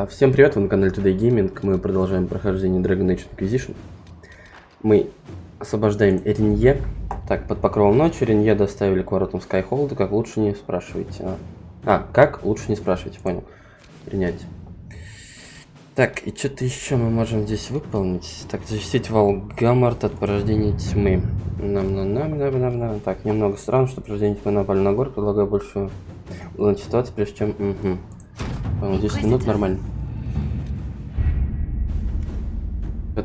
Всем привет, вы на канале Today Gaming. Мы продолжаем прохождение Dragon Age Inquisition. Мы освобождаем Ренье. Так, под покровом ночи Ренье доставили к воротам Скайхолда. Как лучше не спрашивайте. Как лучше не спрашивайте, понял. Принять. Так, и что-то еще мы можем здесь выполнить. Так, защитить вал Гаммарт от порождения тьмы. Нам. Так, немного странно, что порождение тьмы напали на город. Предлагаю больше узнать ситуацию, прежде чем... 10 минут нормально.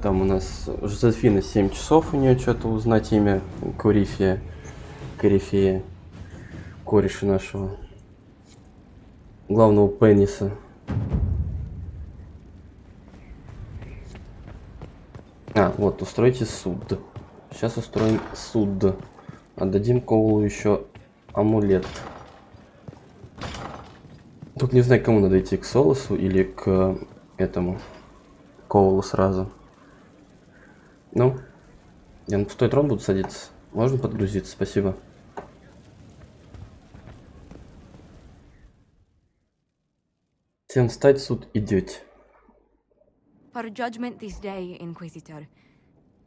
Там у нас Жозефина 7 часов, у нее что-то узнать имя Корифея, кореша нашего главного пениса. Вот, устройте суд. Сейчас устроим суд. Отдадим Коулу еще амулет. Тут не знаю, кому надо идти, к Солосу или к этому Коулу сразу. Ну, я на пустой трон буду садиться. Можно подгрузиться, спасибо. Всем встать, суд идете. For judgment this day, Inquisitor,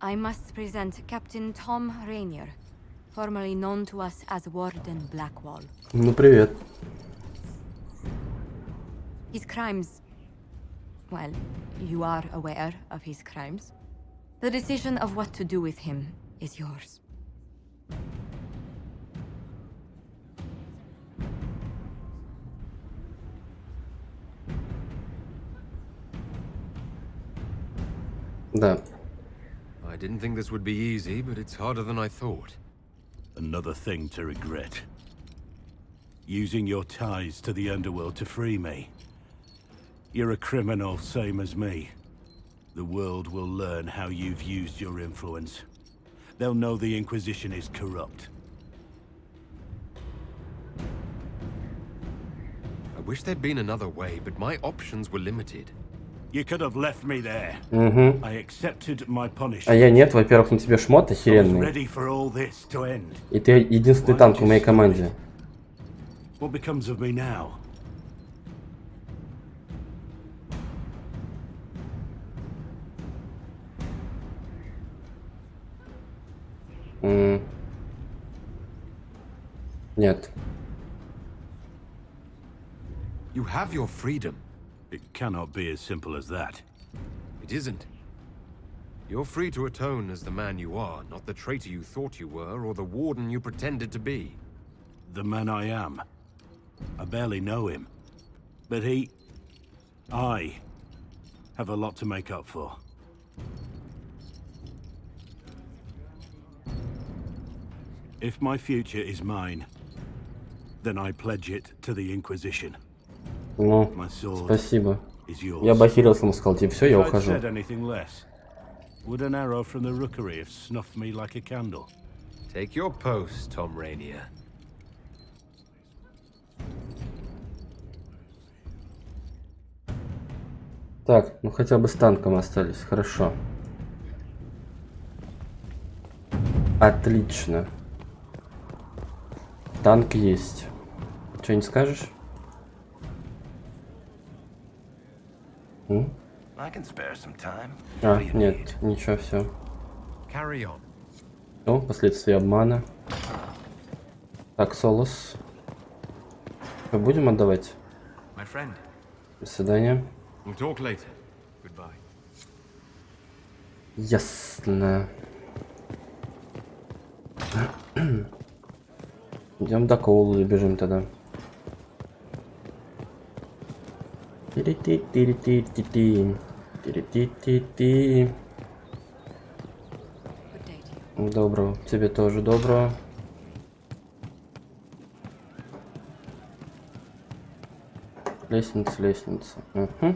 I must present Captain Tom Rainier, formerly known to us as Warden Blackwall. Ну, привет. His crimes... well, you are aware of his crimes. The decision of what to do with him is yours. Да. I didn't think this would be easy, but it's harder than I thought. Another thing to regret. Using your ties to the underworld to free me. You're a criminal, same as me. The world will learn how you've used your influence. They'll know the Inquisition is corrupt. I wish there'd been another way, but my options were limited. You could have left me there. Угу. I accepted my punishment. А я нет, во-первых, на тебе шмот I was охеренный. ready for all this to end. И ты единственный танк в моей команде. What becomes of me now? Нет. You have your freedom. It cannot be as simple as that. It isn't. You're free to atone as the man you are, not the traitor you thought you were, or the warden you pretended to be. The man I am. I barely know him. But I have a lot to make up for. If my future is mine, then I pledge it to the Inquisition. Ну, My sword спасибо. is yours. Я бы охерился, ему сказал, тебе все, я If I'd ухожу. said anything less, would an arrow from the rookery have snuffed me like a candle? Take your post, Tom Rainier. Так, ну хотя бы с танком остались, хорошо. Отлично. Танк есть. Что не скажешь? Нет, ничего, все. Carry on. Ну, последствия обмана. Так, Солос. Что, будем отдавать? My friend. До свидания. We'll talk later. Goodbye. Ясно. Идем до Коулы и бежим тогда. Тири-ти-тири-ти-ти-ти. Тири-ти-ти-ти. Good day to you. Доброго. Тебе тоже доброго. Лестница. Угу.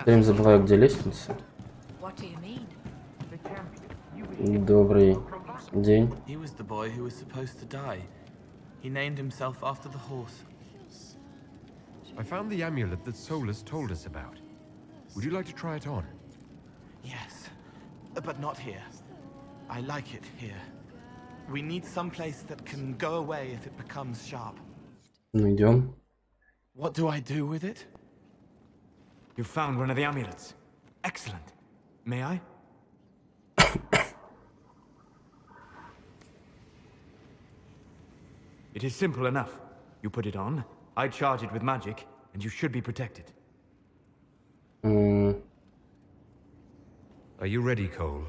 Я не забываю, где лестница. What do you mean? Добрый день. He was the boy who was supposed to die. He named himself after the horse. I found the amulet that Solus told us about. Would you like to try it on? Yes, but not here. I like it here. We need some place that can go away if it becomes sharp. Ну, идем. What do I do with it? You found one of the amulets. Excellent. May I? It is simple enough. You put it on, I charge it with magic, and you should be protected. М, Are you ready, Cole?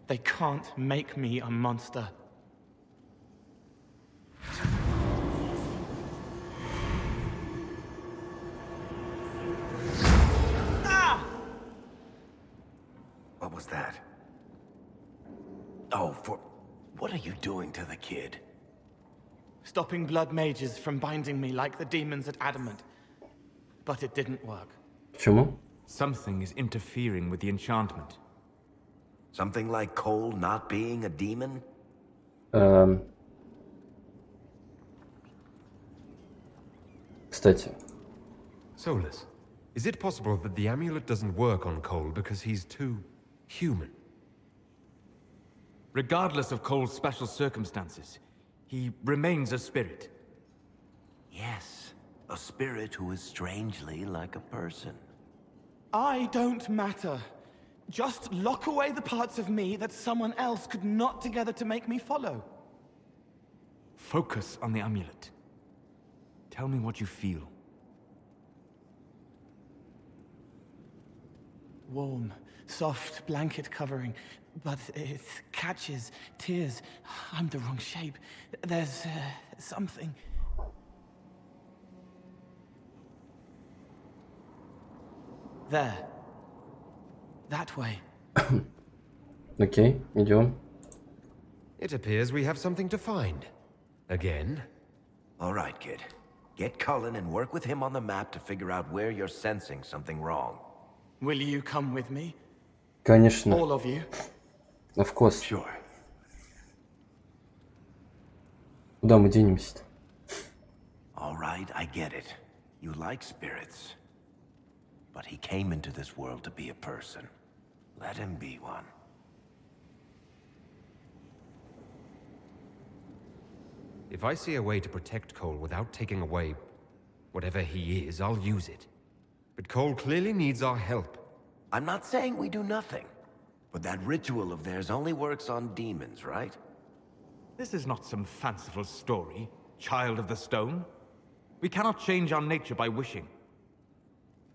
They can't make me a monster. What was that? Oh, what are you doing to the kid? Stopping blood mages from binding me like the demons at Adamant. But it didn't work. Почему? Something is interfering with the enchantment. Something like Cole not being a demon? Кстати, Solus, is it possible that the amulet doesn't work on Cole because he's too human? Regardless of Cole's special circumstances, he remains a spirit. Yes, a spirit who is strangely like a person. I don't matter. Just lock away the parts of me that someone else could knot together to make me follow. Focus on the amulet. Tell me what you feel. Warm, soft blanket covering, but it catches tears. I'm the wrong shape. There's something. There. That way. окей, идем. It appears we have something to find. Again? All right, kid. Get Cullen and work with him on the map to figure out where you're sensing something wrong. Will you come with me? Конечно. All of you? Of course. Sure. Куда мы денемся-то? All right, I get it. You like spirits. But he came into this world to be a person. Let him be one. If I see a way to protect Cole without taking away whatever he is, I'll use it. But Cole clearly needs our help. I'm not saying we do nothing. But that ritual of theirs only works on demons, right? This is not some fanciful story, child of the stone. We cannot change our nature by wishing.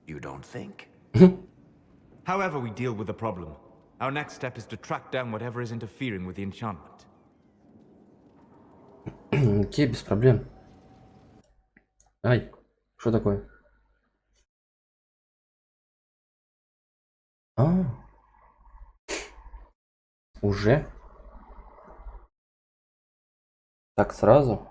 You don't think? However we deal with the problem, our next step is to track down whatever is interfering with the enchantment. Окей, без проблем. Ай, что такое? А, уже? Так сразу?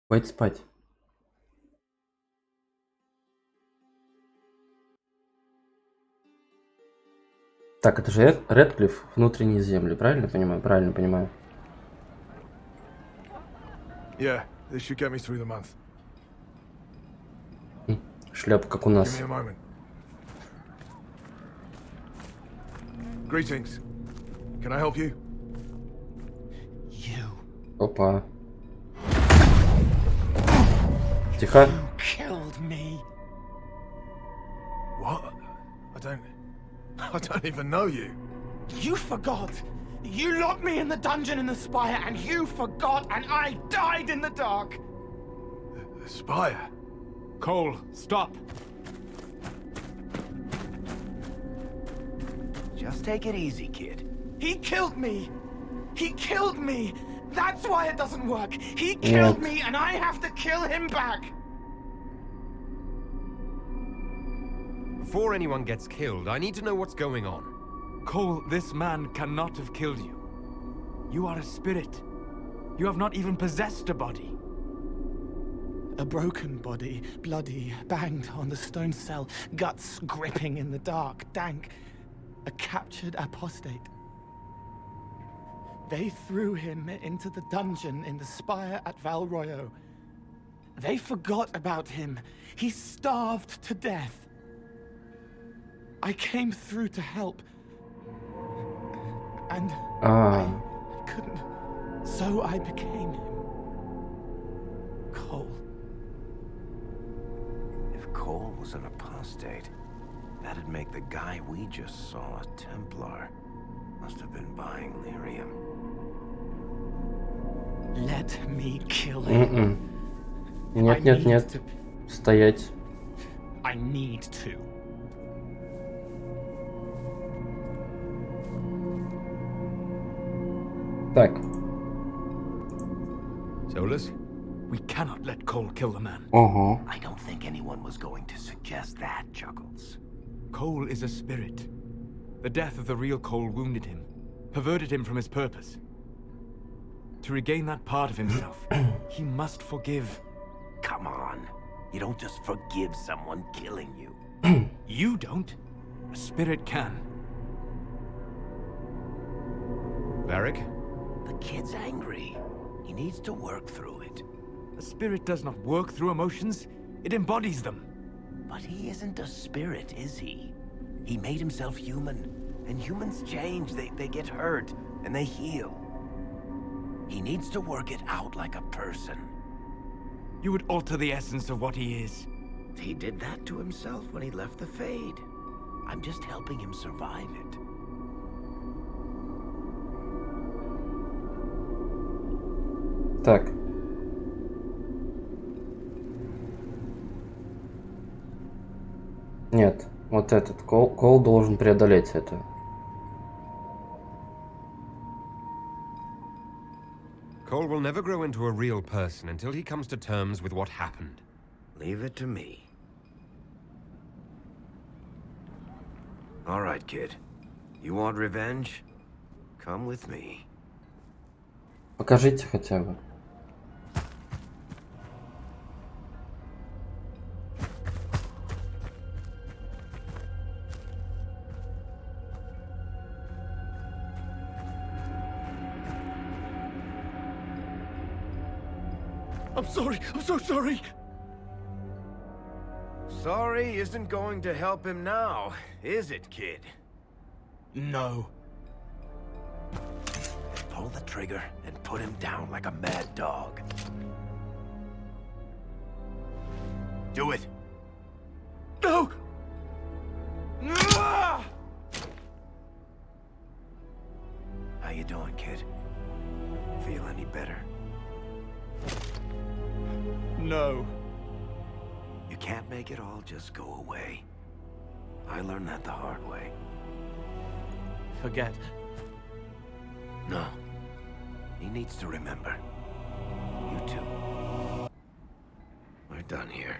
Хватит спать. Так, это же Редклифф, внутренние земли, правильно понимаю? Правильно понимаю. Yeah, this should get me through the month. Шляпа, как у нас. Give me a moment. Greetings. Can I help you? You Опа. Тихо. killed me. What? I don't even know you. You forgot. You locked me in the dungeon in the spire, and you forgot, and I died in the dark. The spire. Cole, stop. Just take it easy, kid. He killed me. He killed me. That's why it doesn't work. He killed me, and I have to kill him back. Before anyone gets killed, I need to know what's going on. Cole, this man cannot have killed you. You are a spirit. You have not even possessed a body. A broken body, bloody, banged on the stone cell, guts gripping in the dark, dank. a captured apostate. They threw him into the dungeon in the spire at Val Royo. They forgot about him. He starved to death. I came through to help. And I couldn't. So I became him. Cole. If Cole was an apostate, that'd make the guy we just saw a Templar. Must have been buying lyrium. Let me kill him. Нет, нет, нет. Стоять. I need to. Так. Solus? We cannot let Cole kill the man. Ого. I don't think anyone was going to suggest that, Chuckles. Cole is a spirit. The death of the real Cole wounded him, perverted him from his purpose. To regain that part of himself, he must forgive. Come on. You don't just forgive someone killing you. You don't. A spirit can. Varric? The kid's angry. He needs to work through it. A spirit does not work through emotions, it embodies them. But he isn't a spirit, is he? He made himself human. And humans change. They get hurt. And they heal. He needs to work it out like a person. You would alter the essence of what he is. He did that to himself when he left the Fade. I'm just helping him survive it. Так. Нет, вот этот Кол должен преодолеть это. Cole will never grow into a real person until he comes to terms with what happened. Leave it to me. All right, kid. You want revenge? Come with me. Покажите хотя бы. I'm sorry, I'm so sorry! Sorry isn't going to help him now, is it, kid? No. Pull the trigger and put him down like a mad dog. Do it. No! How you doing, kid? Feel any better? No. You can't make it all just go away. I learned that the hard way. Forget. No. He needs to remember. You too. We're done here.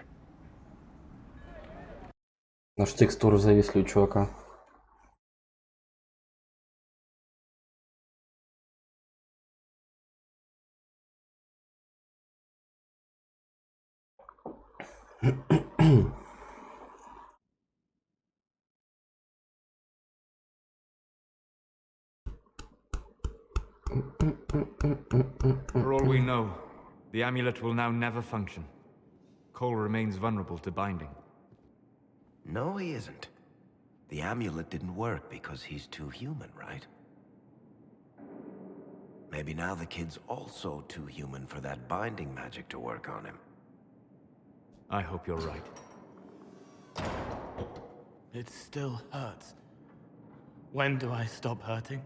Аж текстуры зависли у чувака. For all we know, the amulet will now never function. Cole remains vulnerable to binding. No, he isn't. The amulet didn't work because he's too human, right? Maybe now the kid's also too human for that binding magic to work on him. I hope you're right. It still hurts. When do I stop hurting?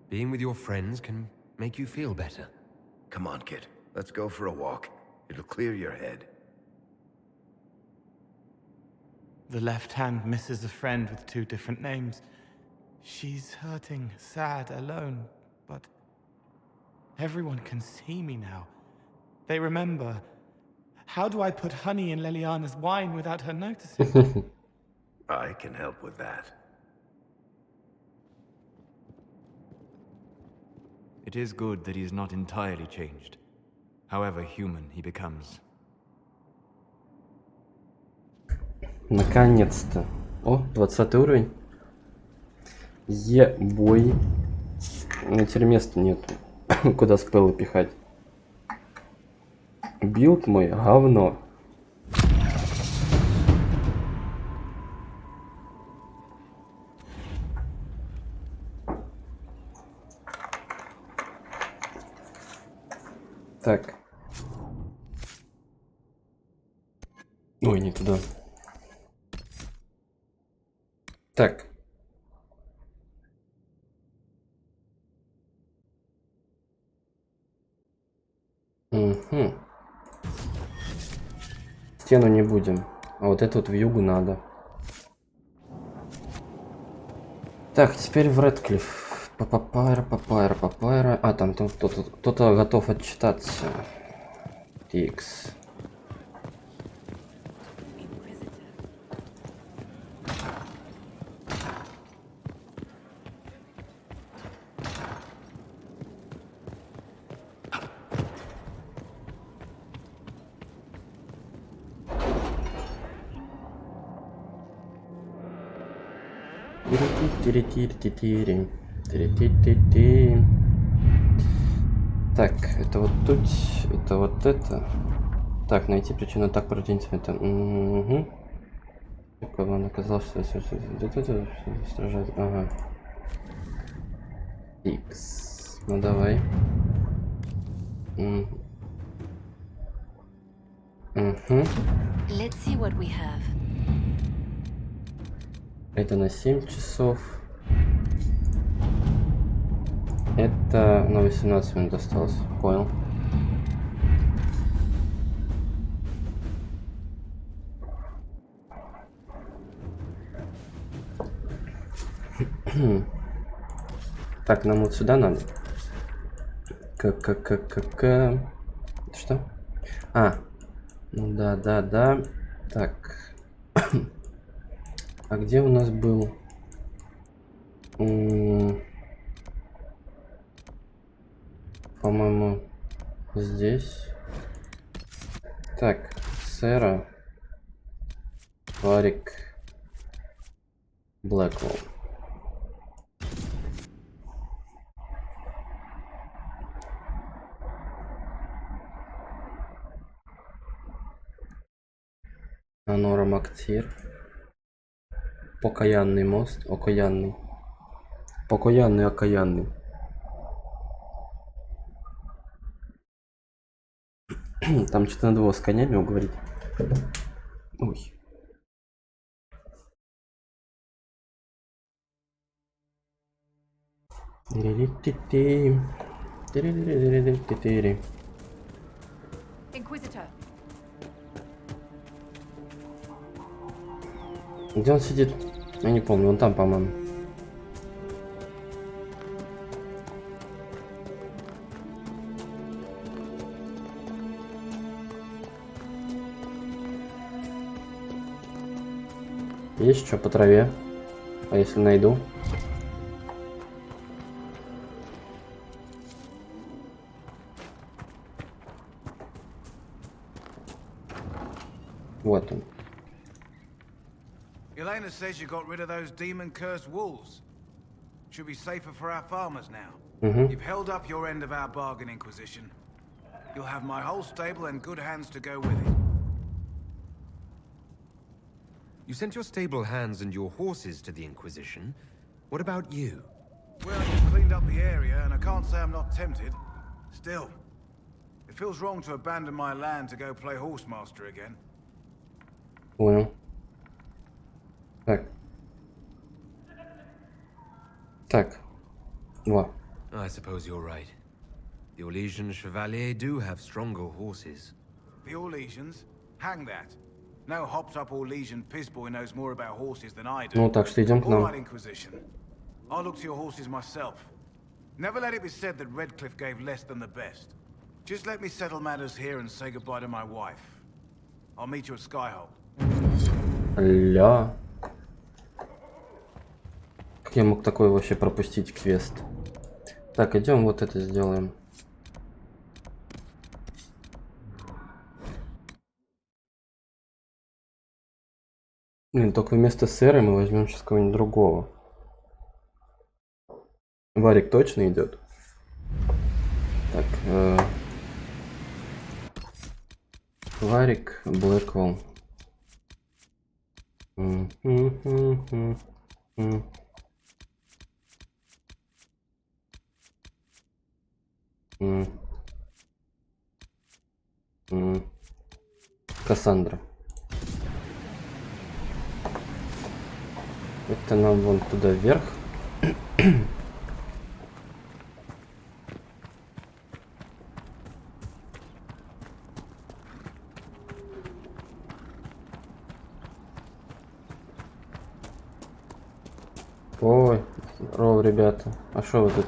Being with your friends can make you feel better. Come on, kid. Let's go for a walk. It'll clear your head. The left hand misses a friend with 2 different names. She's hurting, sad, alone, but everyone can see me now. They remember. How do I put honey in Leliana's wine without her noticing? I can help with that. It is good that he is not entirely changed, however human he becomes. Наконец-то. О, 20 уровень. Е-бой. На теперь места нет. Куда спеллы пихать. Билд мой говно. Так. Ой, не туда. Так. Угу. Стену не будем. А вот это вот вьюгу надо. Так, теперь в Редклифф. Папайра. А, там кто-то готов отчитаться. Тикс. Так, это вот тут, это вот это. Так, найти причину атак противника. Это. Угу. Какой он оказался, что стражает. Ага. Икс. Ну давай. Угу. Let's see what we have. Это на 7 часов. Это на 18 минут осталось. Понял. Так, нам вот сюда надо. Что? А. Ну да. Так. А где у нас был? По-моему, здесь. Так, Сэра. Варик. Блэквелл. Анора Мактир. Покаянный мост. Окаянный. Окаянный. Там что-то надо было с конями уговорить. Ой. Inquisitor. Где он сидит? Я не помню, он там, по-моему. Есть что по траве? А если найду? Вот он. Elena says you got rid of those demon-cursed wolves. Should be safer for our farmers now. You've held up your end of our bargain, Inquisition. You'll have my whole stable and good hands to go with it. You sent your stable hands and your horses to the Inquisition. What about you? Well, you've cleaned up the area, and I can't say I'm not tempted. Still, it feels wrong to abandon my land to go play horsemaster again. Понял. Так. Во. I suppose you're right. The Orlesian Chevalier do have stronger horses. The Orlesians? Hang that. No hopped-up Orlesian pizzboy knows more about horses than I do. Ну, так что идем к All нам. right, Inquisition. I'll look to your horses myself. Never let it be said that Redcliffe gave less than the best. Just let me settle matters here and say goodbye to my wife. I'll meet you at Skyhold. Ля. Как я мог такой вообще пропустить квест? Так, идем вот это сделаем. Блин, только вместо сэра мы возьмем сейчас кого-нибудь другого. Варик точно идет. Так, Варик, Блэквелл. Кассандра. Это нам вон туда вверх. Ой, здорово, ребята. А что вы тут?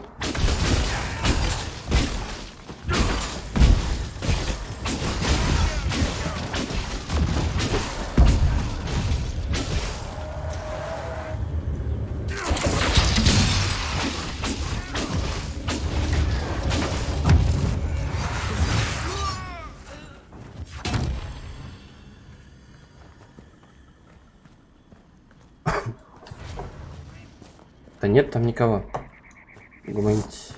Да нет там никого. Гуманить.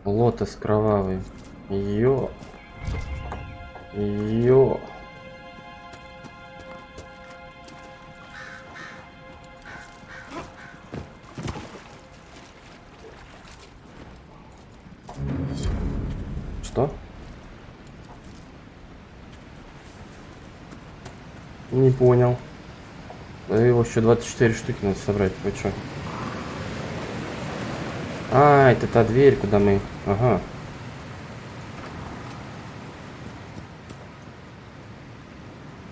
Лотос кровавый. Ё. Ё. Что? Не понял. Да его еще 24 штуки надо собрать. Вы чё? А, это та дверь, куда мы... Ага.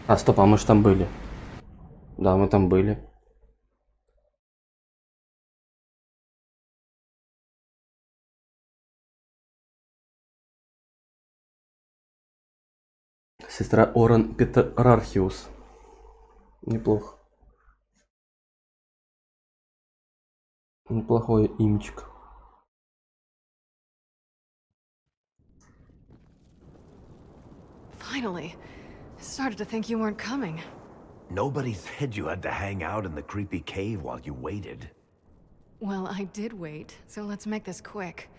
А, стоп, а мы же там были. Да, мы там были. Сестра Оран Петрархиус. Неплохо. Неплохой имечко. Finally. I started to think you weren't coming. Nobody said you had to hang out in the creepy cave while you waited. Well, I did wait, so let's make this quick.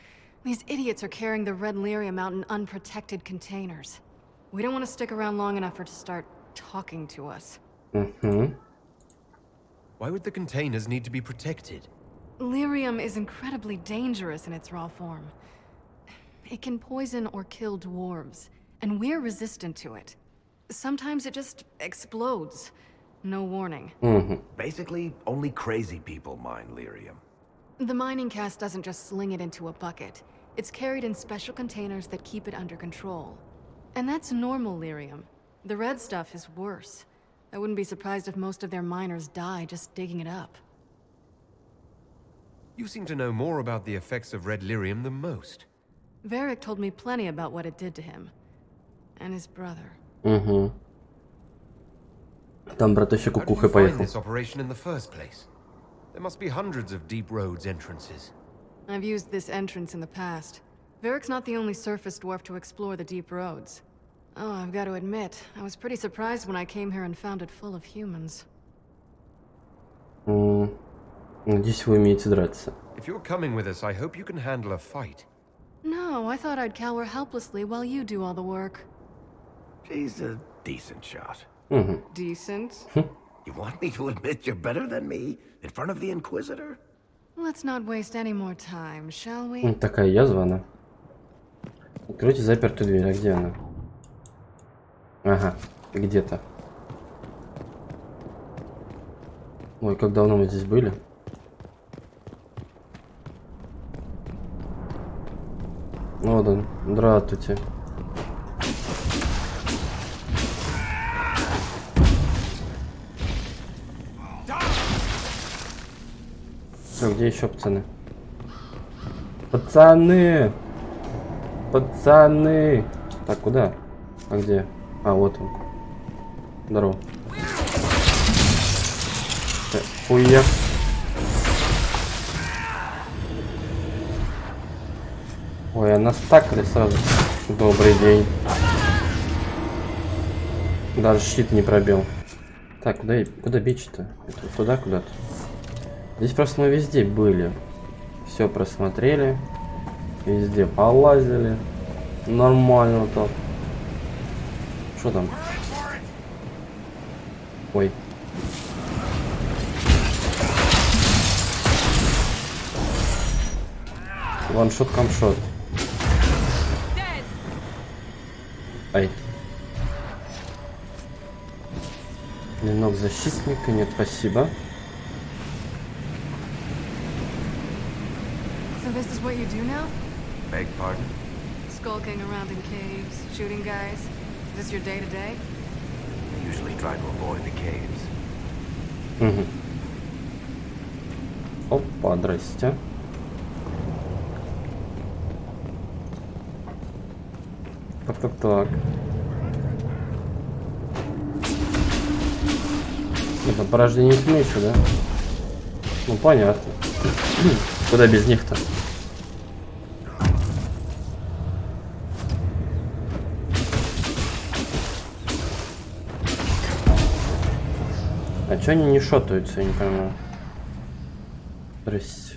These idiots are carrying the red lyrium out in unprotected containers. We don't want to stick around long enough for it to start talking to us. Why would the containers need to be protected? Lyrium is incredibly dangerous in its raw form. It can poison or kill dwarves, and we're resistant to it. Sometimes it just explodes. No warning. Basically, only crazy people mine lyrium. The mining cast doesn't just sling it into a bucket. It's carried in special containers that keep it under control. And that's normal lyrium. The red stuff is worse. I wouldn't be surprised if most of their miners die just digging it up. You seem to know more about the effects of red lyrium than most. Varric told me plenty about what it did to him. And his brother. Там брат еще How did кукухой you find поехал. this operation in the first place? There must be hundreds of deep roads entrances. I've used this entrance in the past. Varric's not the only surface dwarf to explore the deep roads. Oh, I've got to admit, I was pretty surprised when I came here and found it full of humans. Надеюсь, вы умеете драться. If you're coming with us, I hope you can handle a fight. No, I thought I'd cower helplessly while you do all the work. She's a decent shot. Decent? You want me to admit you're better than me in front of the Inquisitor? Let's not waste any more time, shall we? Такая язва она. Откройте запертую дверь. А где она? Ага, где-то. Ой, как давно мы здесь были. Вот он. Здравствуйте. Все, где еще пацаны? Пацаны! Пацаны! Так, куда? А где? А, вот он. Здорово. Хуя. Ой, а нас такали сразу. Добрый день. Даже щит не пробил. Так, куда бить-то? Туда куда-то. Здесь просто мы везде были. Все просмотрели. Везде полазили. Нормально так. Что там? Ой. Ваншот, камшот. Ай. Клинок защитника, нет, спасибо. So this is what you do now? Beg pardon? Skulking around in caves, shooting guys. Is this your day-to-day? I usually try to avoid the caves. Угу. Опа, здрасте. Так. Это порождение тьмы еще, да? Ну понятно. Куда без них-то? А чё они не шотаются, я не понимаю. Здрасте.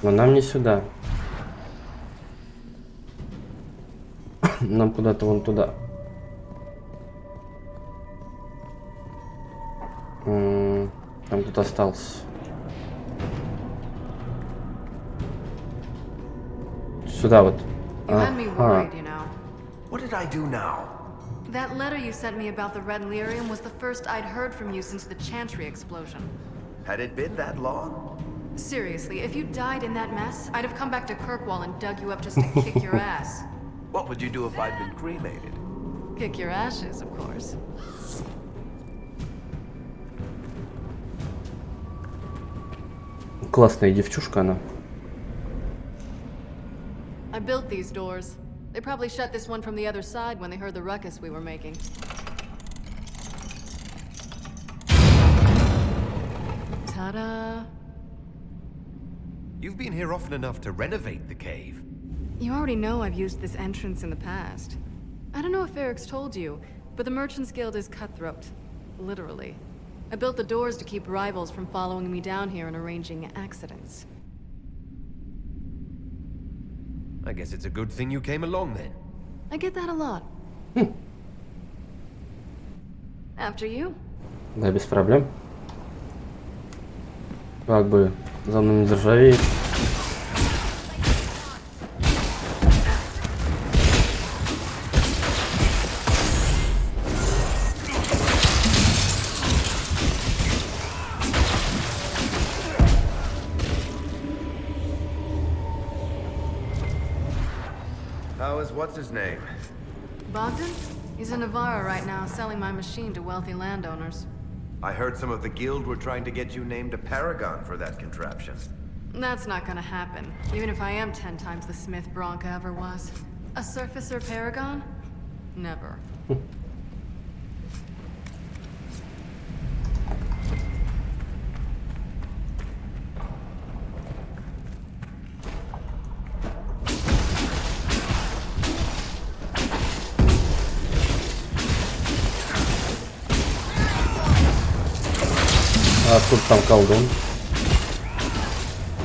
Но нам не сюда. Нам куда-то вон туда. Там кто-то остался. Сюда вот. You had me worried, you know. What did I do now? That letter you sent me about the Red Lyrium was the first I'd heard from you since the Chantry explosion. Had it been that long? Seriously, if you died in that mess, I'd have come back to Kirkwall and dug you up just to kick your ass. What would you do if I'd been cremated? Kick your ashes, of course. Классная девчушка она. I built these doors. They probably shut this one from the other side when they heard the ruckus we were making. Ta-da! You've been here often enough to renovate the cave. You already know I've used this entrance in the past. I don't know if Eric's told you, but the Merchants Guild is cutthroat. Literally. I built the doors to keep rivals from following me down here and arranging accidents. I guess it's a good thing you came along then. I get that a lot. After you. Да, без проблем. Как бы за мной не заржавеет. How is what's his name? Bogdan? He's in Navarra right now, selling my machine to wealthy landowners. I heard some of the guild were trying to get you named a paragon for that contraption. That's not gonna happen, even if I am 10 times the Smith Bronca ever was. A surfacer paragon? Never. А тут там колдун.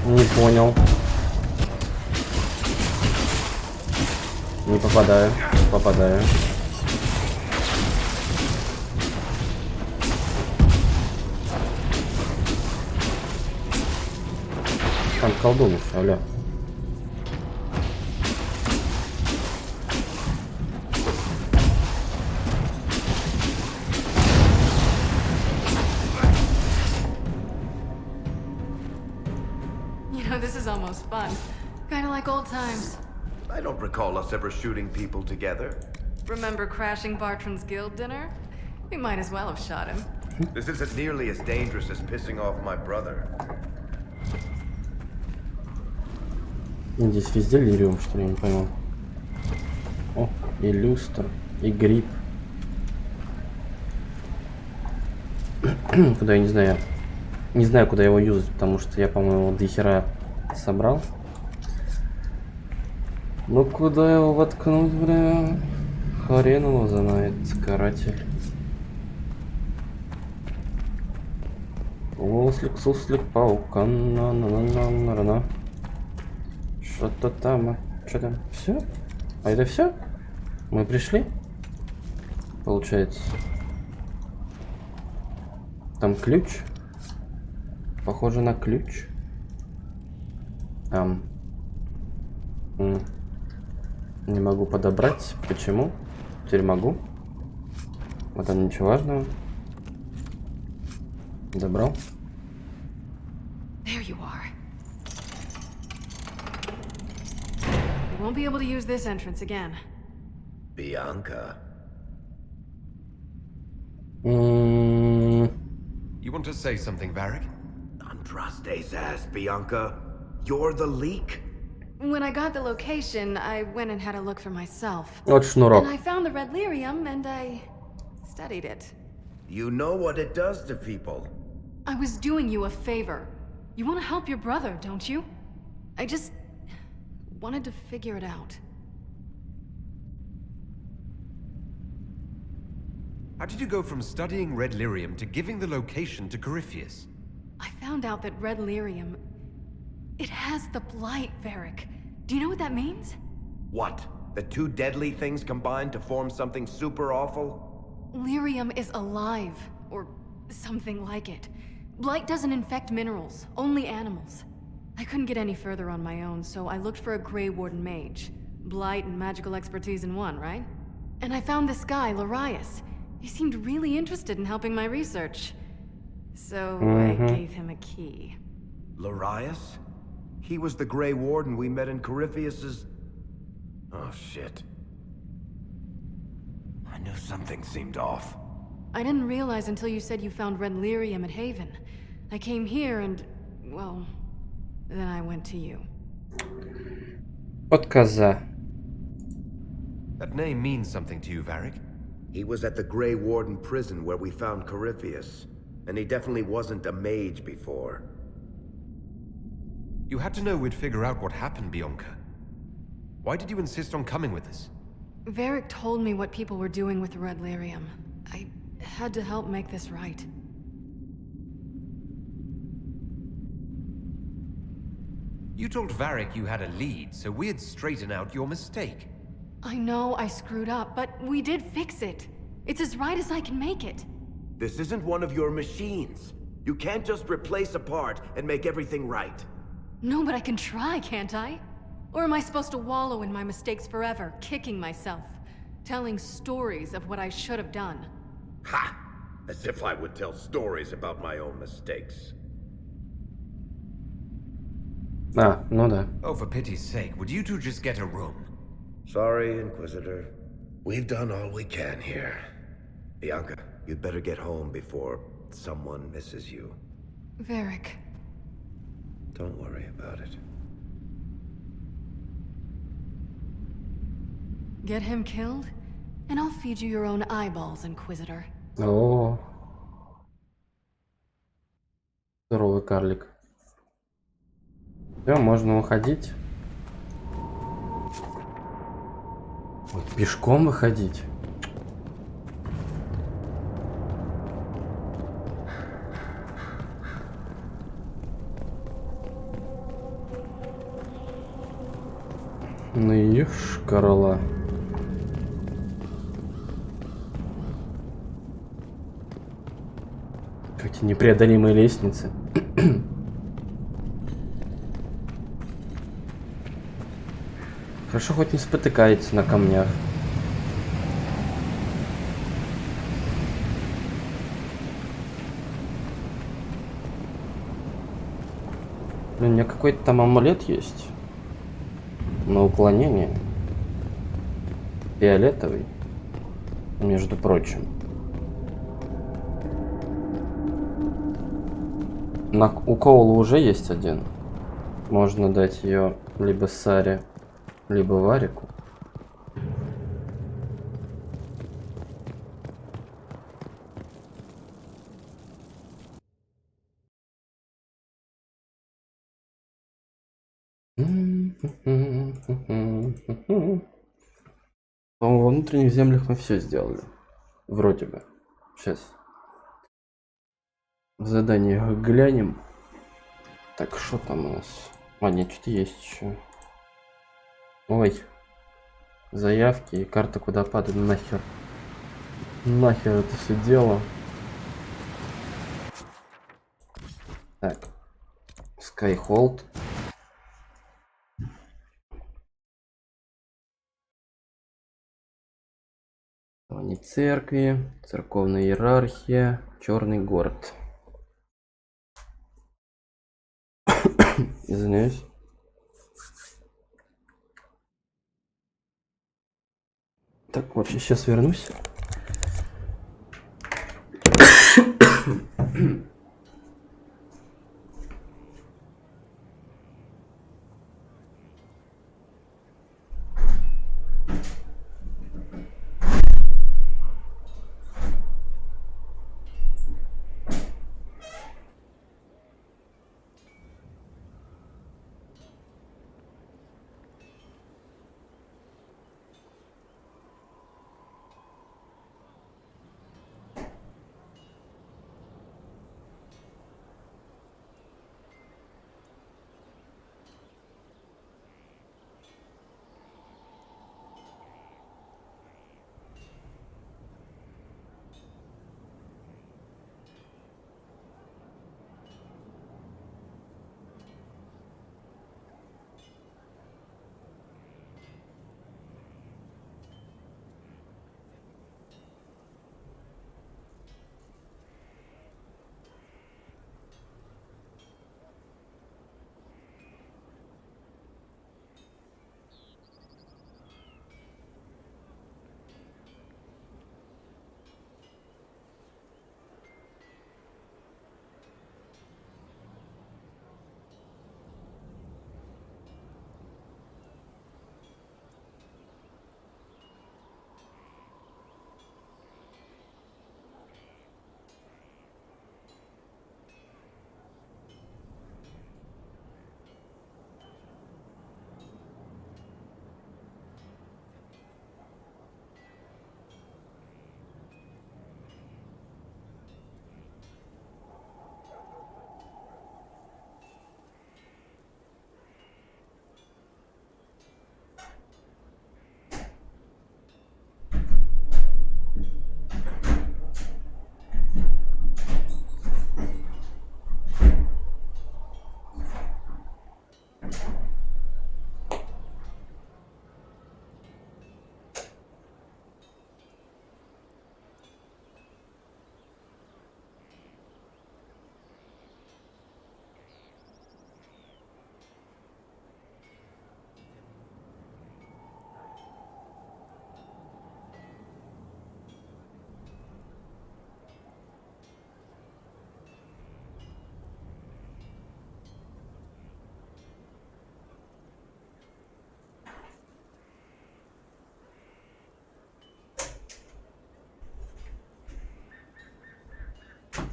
Не понял. Не попадаю. Попадаю. Там колдун еще, алло. This is almost fun. Kinda like old times. I don't recall us ever shooting people together. Remember crashing Bartram's guild dinner? We might as well have shot him. This isn't nearly as dangerous as pissing off my brother. Здесь везде лириум, что ли, я не понял. О, и люстр, и гриб. Куда я не знаю. Не знаю, куда его юзать, потому что я, по-моему, до хера собрал. Ну куда его воткнуть, бля? Хрен его знает, каратель. Ослик, суслик, паука, на. Что-то там, что там? Все? А это все? Мы пришли? Получается. Там ключ. Похоже на ключ. Там. Не могу подобрать. Почему? Теперь могу. Вот там ничего важного. Забрал. There you are. You won't be able to use this entrance again. Bianca. You want to say something, Varric? Andraste's ass, Bianca. You're the leak? When I got the location, I went and had a look for myself. Вот шнурок. And I found the red lyrium and I studied it. You know what it does to people. I was doing you a favor. You want to help your brother, don't you? I just wanted to figure it out. How did you go from studying red lyrium to giving the location to Corypheus? I found out that red lyrium... It has the blight, Varric. Do you know what that means? What? The two deadly things combined to form something super awful? Lyrium is alive, or something like it. Blight doesn't infect minerals, only animals. I couldn't get any further on my own, so I looked for a Grey Warden mage. Blight and magical expertise in one, right? And I found this guy, Larius. He seemed really interested in helping my research. So I gave him a key. Larius? He was the Grey Warden we met in Corypheus's... Oh, shit. I knew something seemed off. I didn't realize until you said you found red lyrium at Haven. I came here and... well... then I went to you. Вот коза. That name means something to you, Varric? He was at the Grey Warden prison where we found Corypheus. And he definitely wasn't a mage before. You had to know we'd figure out what happened, Bianca. Why did you insist on coming with us? Varric told me what people were doing with the red lyrium. I had to help make this right. You told Varric you had a lead, so we'd straighten out your mistake. I know I screwed up, but we did fix it. It's as right as I can make it. This isn't one of your machines. You can't just replace a part and make everything right. No, but I can try, can't I? Or am I supposed to wallow in my mistakes forever, kicking myself, telling stories of what I should have done? Ha! As if I would tell stories about my own mistakes. А, ну да. Oh, for pity's sake, would you two just get a room? Sorry, Inquisitor. We've done all we can here. Bianca, you'd better get home before someone misses you. Varric. Don't worry about it. Get him killed, and I'll feed you your own eyeballs, Inquisitor. О, здоровый карлик. Все, можно уходить. Вот пешком выходить. Ну и шкарла. Эти непреодолимые лестницы. Хорошо, хоть не спотыкается на камнях. У меня какой-то там амулет есть. На уклонение. Фиолетовый. Между прочим. У Коула уже есть один. Можно дать ее либо Саре, либо Варику. По-моему, во внутренних землях мы все сделали. Вроде бы. Сейчас. В заданиях глянем. Так, что там у нас? А, нет, что-то есть еще. Ой. Заявки и карта куда падает. Нахер. Нахер это все дело. Так. Skyhold. Не церкви, церковная иерархия, черный город. Извиняюсь. Так, вообще сейчас вернусь.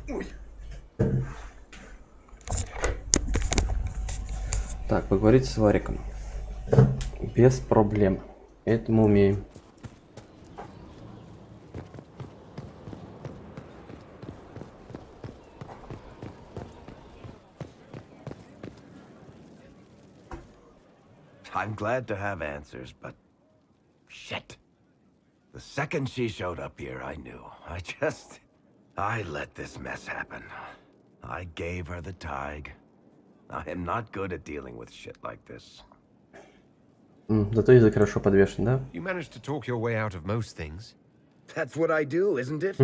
Ой. Так, поговорить с Вариком. Без проблем. Это мы умеем. I'm glad to have answers, but... shit. The second she showed up here, I knew. I let this mess happen. I gave her the tig. I am not good at dealing with shit like this. Зато язык хорошо подвешен, да? You managed to talk your way out of most things. That's what I do, isn't it?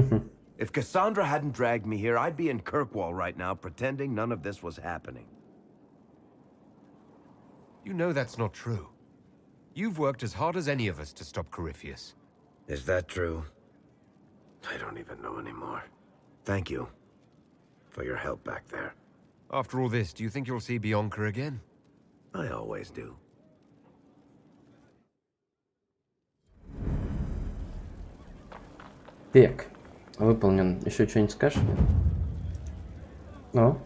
If Cassandra hadn't dragged me here, I'd be in Kirkwall right now, pretending none of this was happening. You know that's not true. You've worked as hard as any of us to stop Corypheus. Is that true? I don't even know anymore. Thank you for your help back there. After all this, do you think you'll see Bianca again? I always do. Так, выполнен. Еще что-нибудь скажешь? Ну?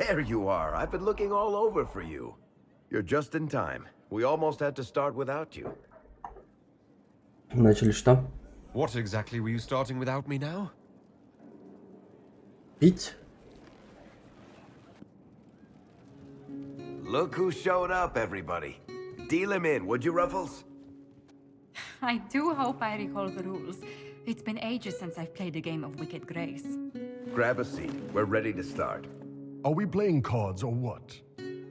There you are. I've been looking all over for you. You're just in time. We almost had to start without you. Начали что? What exactly were you starting without me now? Пить? Look who showed up, everybody. Deal him in, would you, Ruffles? I do hope I recall the rules. It's been ages since I've played a game of Wicked Grace. Grab a seat. We're ready to start. Are we playing cards or what?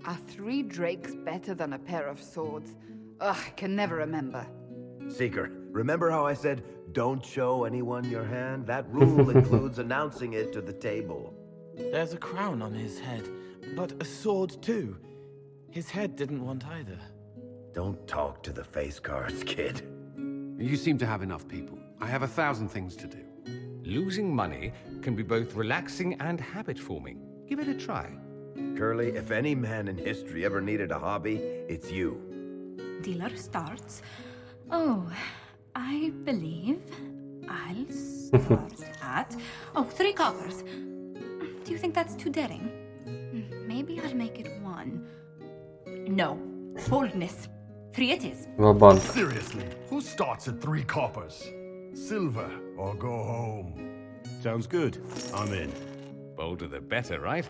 Are 3 drakes better than a pair of swords? Ugh, I can never remember. Seeker, remember how I said, don't show anyone your hand? That rule includes announcing it to the table. There's a crown on his head, but a sword too. His head didn't want either. Don't talk to the face cards, kid. You seem to have enough people. I have 1,000 things to do. Losing money can be both relaxing and habit-forming. Give it a try. Curly, if any man in history ever needed a hobby, it's you. Dealer starts. Oh, I believe I'll start at... Oh, 3 coppers. Do you think that's too daring? Maybe I'll make it 1. No. Boldness. 3 it is. Ва-банк. Seriously, who starts at 3 coppers? Silver or go home? Sounds good. I'm in. Bolder the better, right?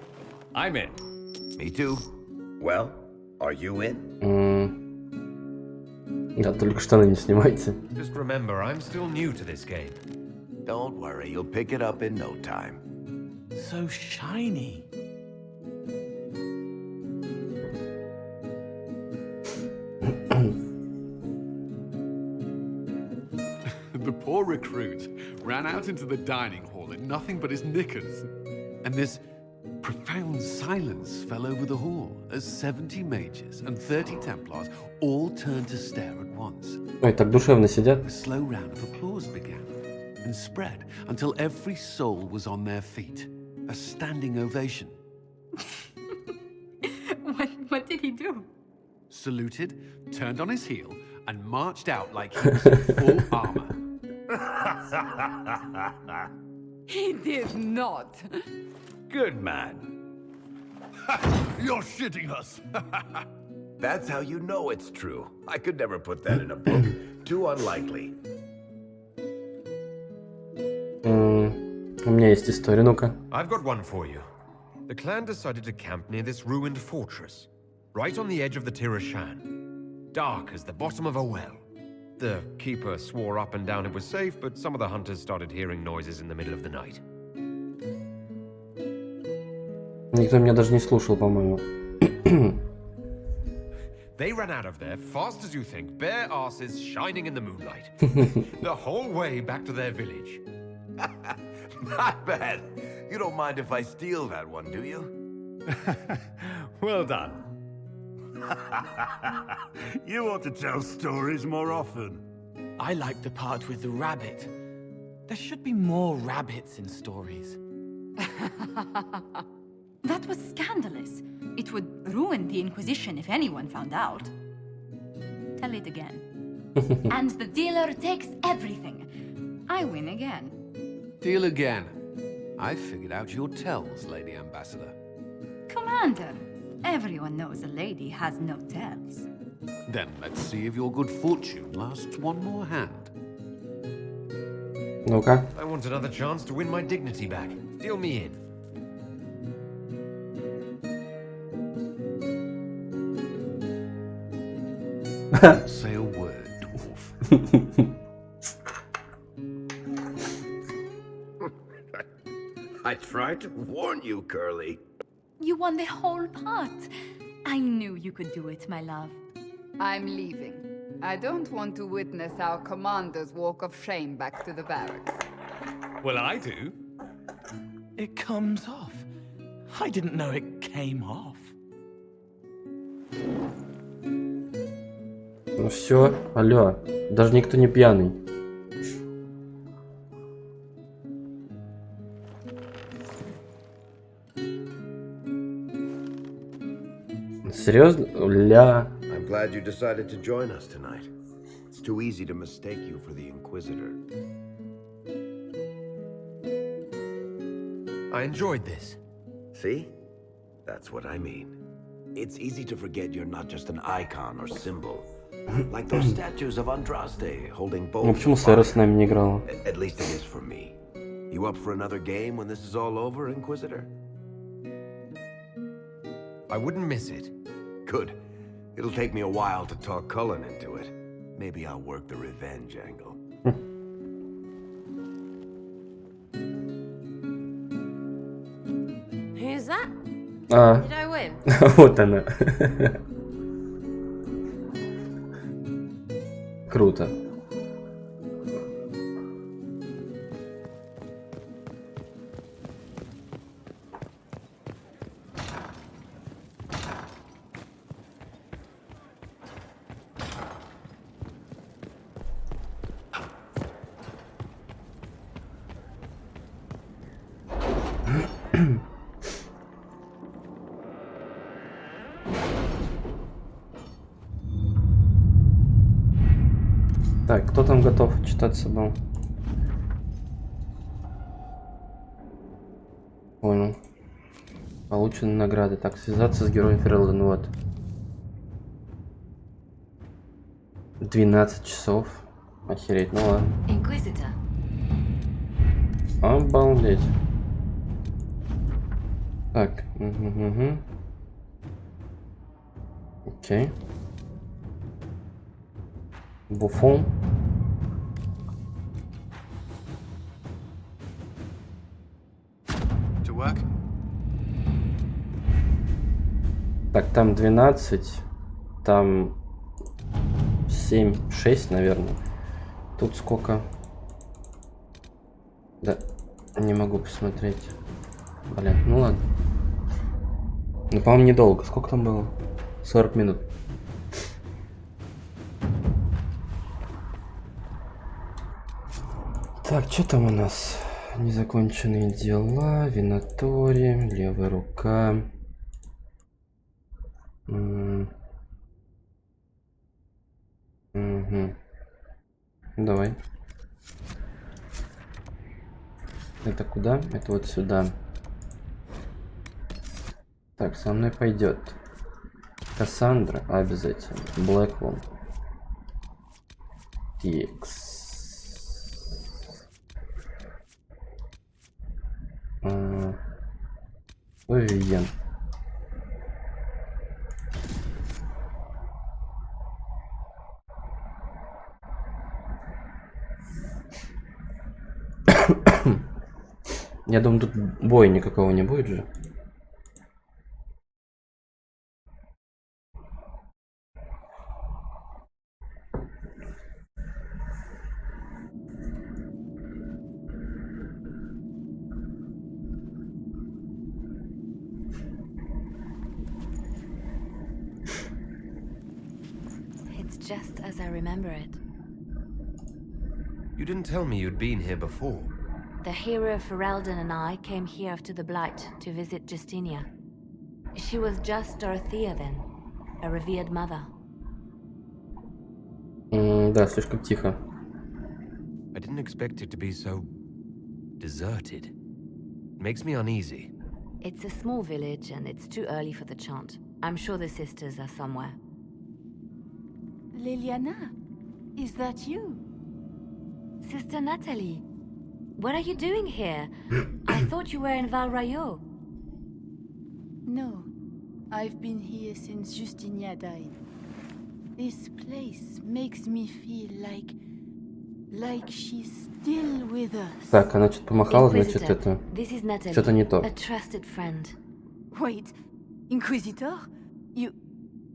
I'm in. Me too. Well, are you in? Да, только штаны не снимайте. Just remember, I'm still new to this game. Don't worry, you'll pick it up in no time. So shiny. The poor recruit ran out into the dining hall in nothing but his knickers. And this profound silence fell over the hall as 70 mages and 30 Templars all turned to stare at once. Ой, так душевно сидят. A slow round of applause began and spread until every soul was on their feet. A standing ovation. What did he do? Saluted, turned on his heel, and marched out like he was in full armor. He did not. Good man. You're shitting us. That's how you know it's true. I could never put that in a book. Too unlikely. У меня есть история, ну-ка. I've got one for you. The clan decided to camp near this ruined fortress, right on the edge of the Tirashan. Dark as the bottom of a well. The keeper swore up and down it was safe, but some of the hunters started hearing noises in the middle of the night. Никто меня даже не слушал, по-моему. They ran out of there fast as you think, bare asses shining in the moonlight. The whole way back to their village. Not bad. You don't mind if I steal that one, do you? Well done. You ought to tell stories more often. I like the part with the rabbit. There should be more rabbits in stories. That was scandalous. It would ruin the Inquisition if anyone found out. Tell it again. And the dealer takes everything. I win again. Deal again. I figured out your tells, Lady Ambassador. Commander, everyone knows a lady has no tells. Then let's see if your good fortune lasts one more hand. Ну-ка. I want another chance to win my dignity back. Deal me in. Say a word, dwarf. I tried to warn you, Curly. You won the whole pot. I knew you could do it, my love. I'm leaving. I don't want to witness our commander's walk of shame back to the barracks. Well, I do. It comes off. I didn't know it came off. Ну все, алло. Даже никто не пьяный. Серьезно? Ля. I'm glad you decided to join us tonight. It's too easy to mistake you for the Inquisitor. I enjoyed this. See? That's what I mean. It's easy to forget you're not just an icon or symbol. Like those statues of Andraste holding both. Ну почему Сэра с нами не играла? At least it is for me. You up for another game when this is all over, Inquisitor? I wouldn't miss it. Good. It'll take me a while to talk Cullen into it. Maybe I'll work the revenge angle. Who's that? А, Did I win? вот она. Круто. Так, кто там готов читаться был? Понял. Получены награды. Так, связаться с героем Ферлен, вот. 12 часов. Охереть, ну ладно. Обалдеть. Так, угу. Окей. Буфон. Так, там 12, там 7, 6, наверное. Тут сколько? Да, не могу посмотреть. Блин, ну ладно. Ну, по-моему, недолго. Сколько там было? 40 минут. Так, что там у нас? Незаконченные дела, Винатори, левая рука. Угу. Давай. Это куда? Это вот сюда. Так, со мной пойдет. Кассандра обязательно. Блэквон. Тикс. Вивьен. Я думаю, тут боя никакого не будет же. Just as I remember it. You didn't tell me you'd been here before. The hero Ferelden and I came here after the Blight to visit Justinia. She was just Dorothea then, a revered mother. Да, слишком тихо. I didn't expect it to be so deserted. It makes me uneasy. It's a small village and it's too early for the chant. I'm sure the sisters are somewhere. Liliana, is that you? Sister Natalie, what are you doing here? I thought you were in Val Rayo. No, I've been here since Justinia died. This place makes me feel like she's still with us. Так, она что-то помахала, значит, это что-то не то. A trusted friend. Wait, Inquisitor?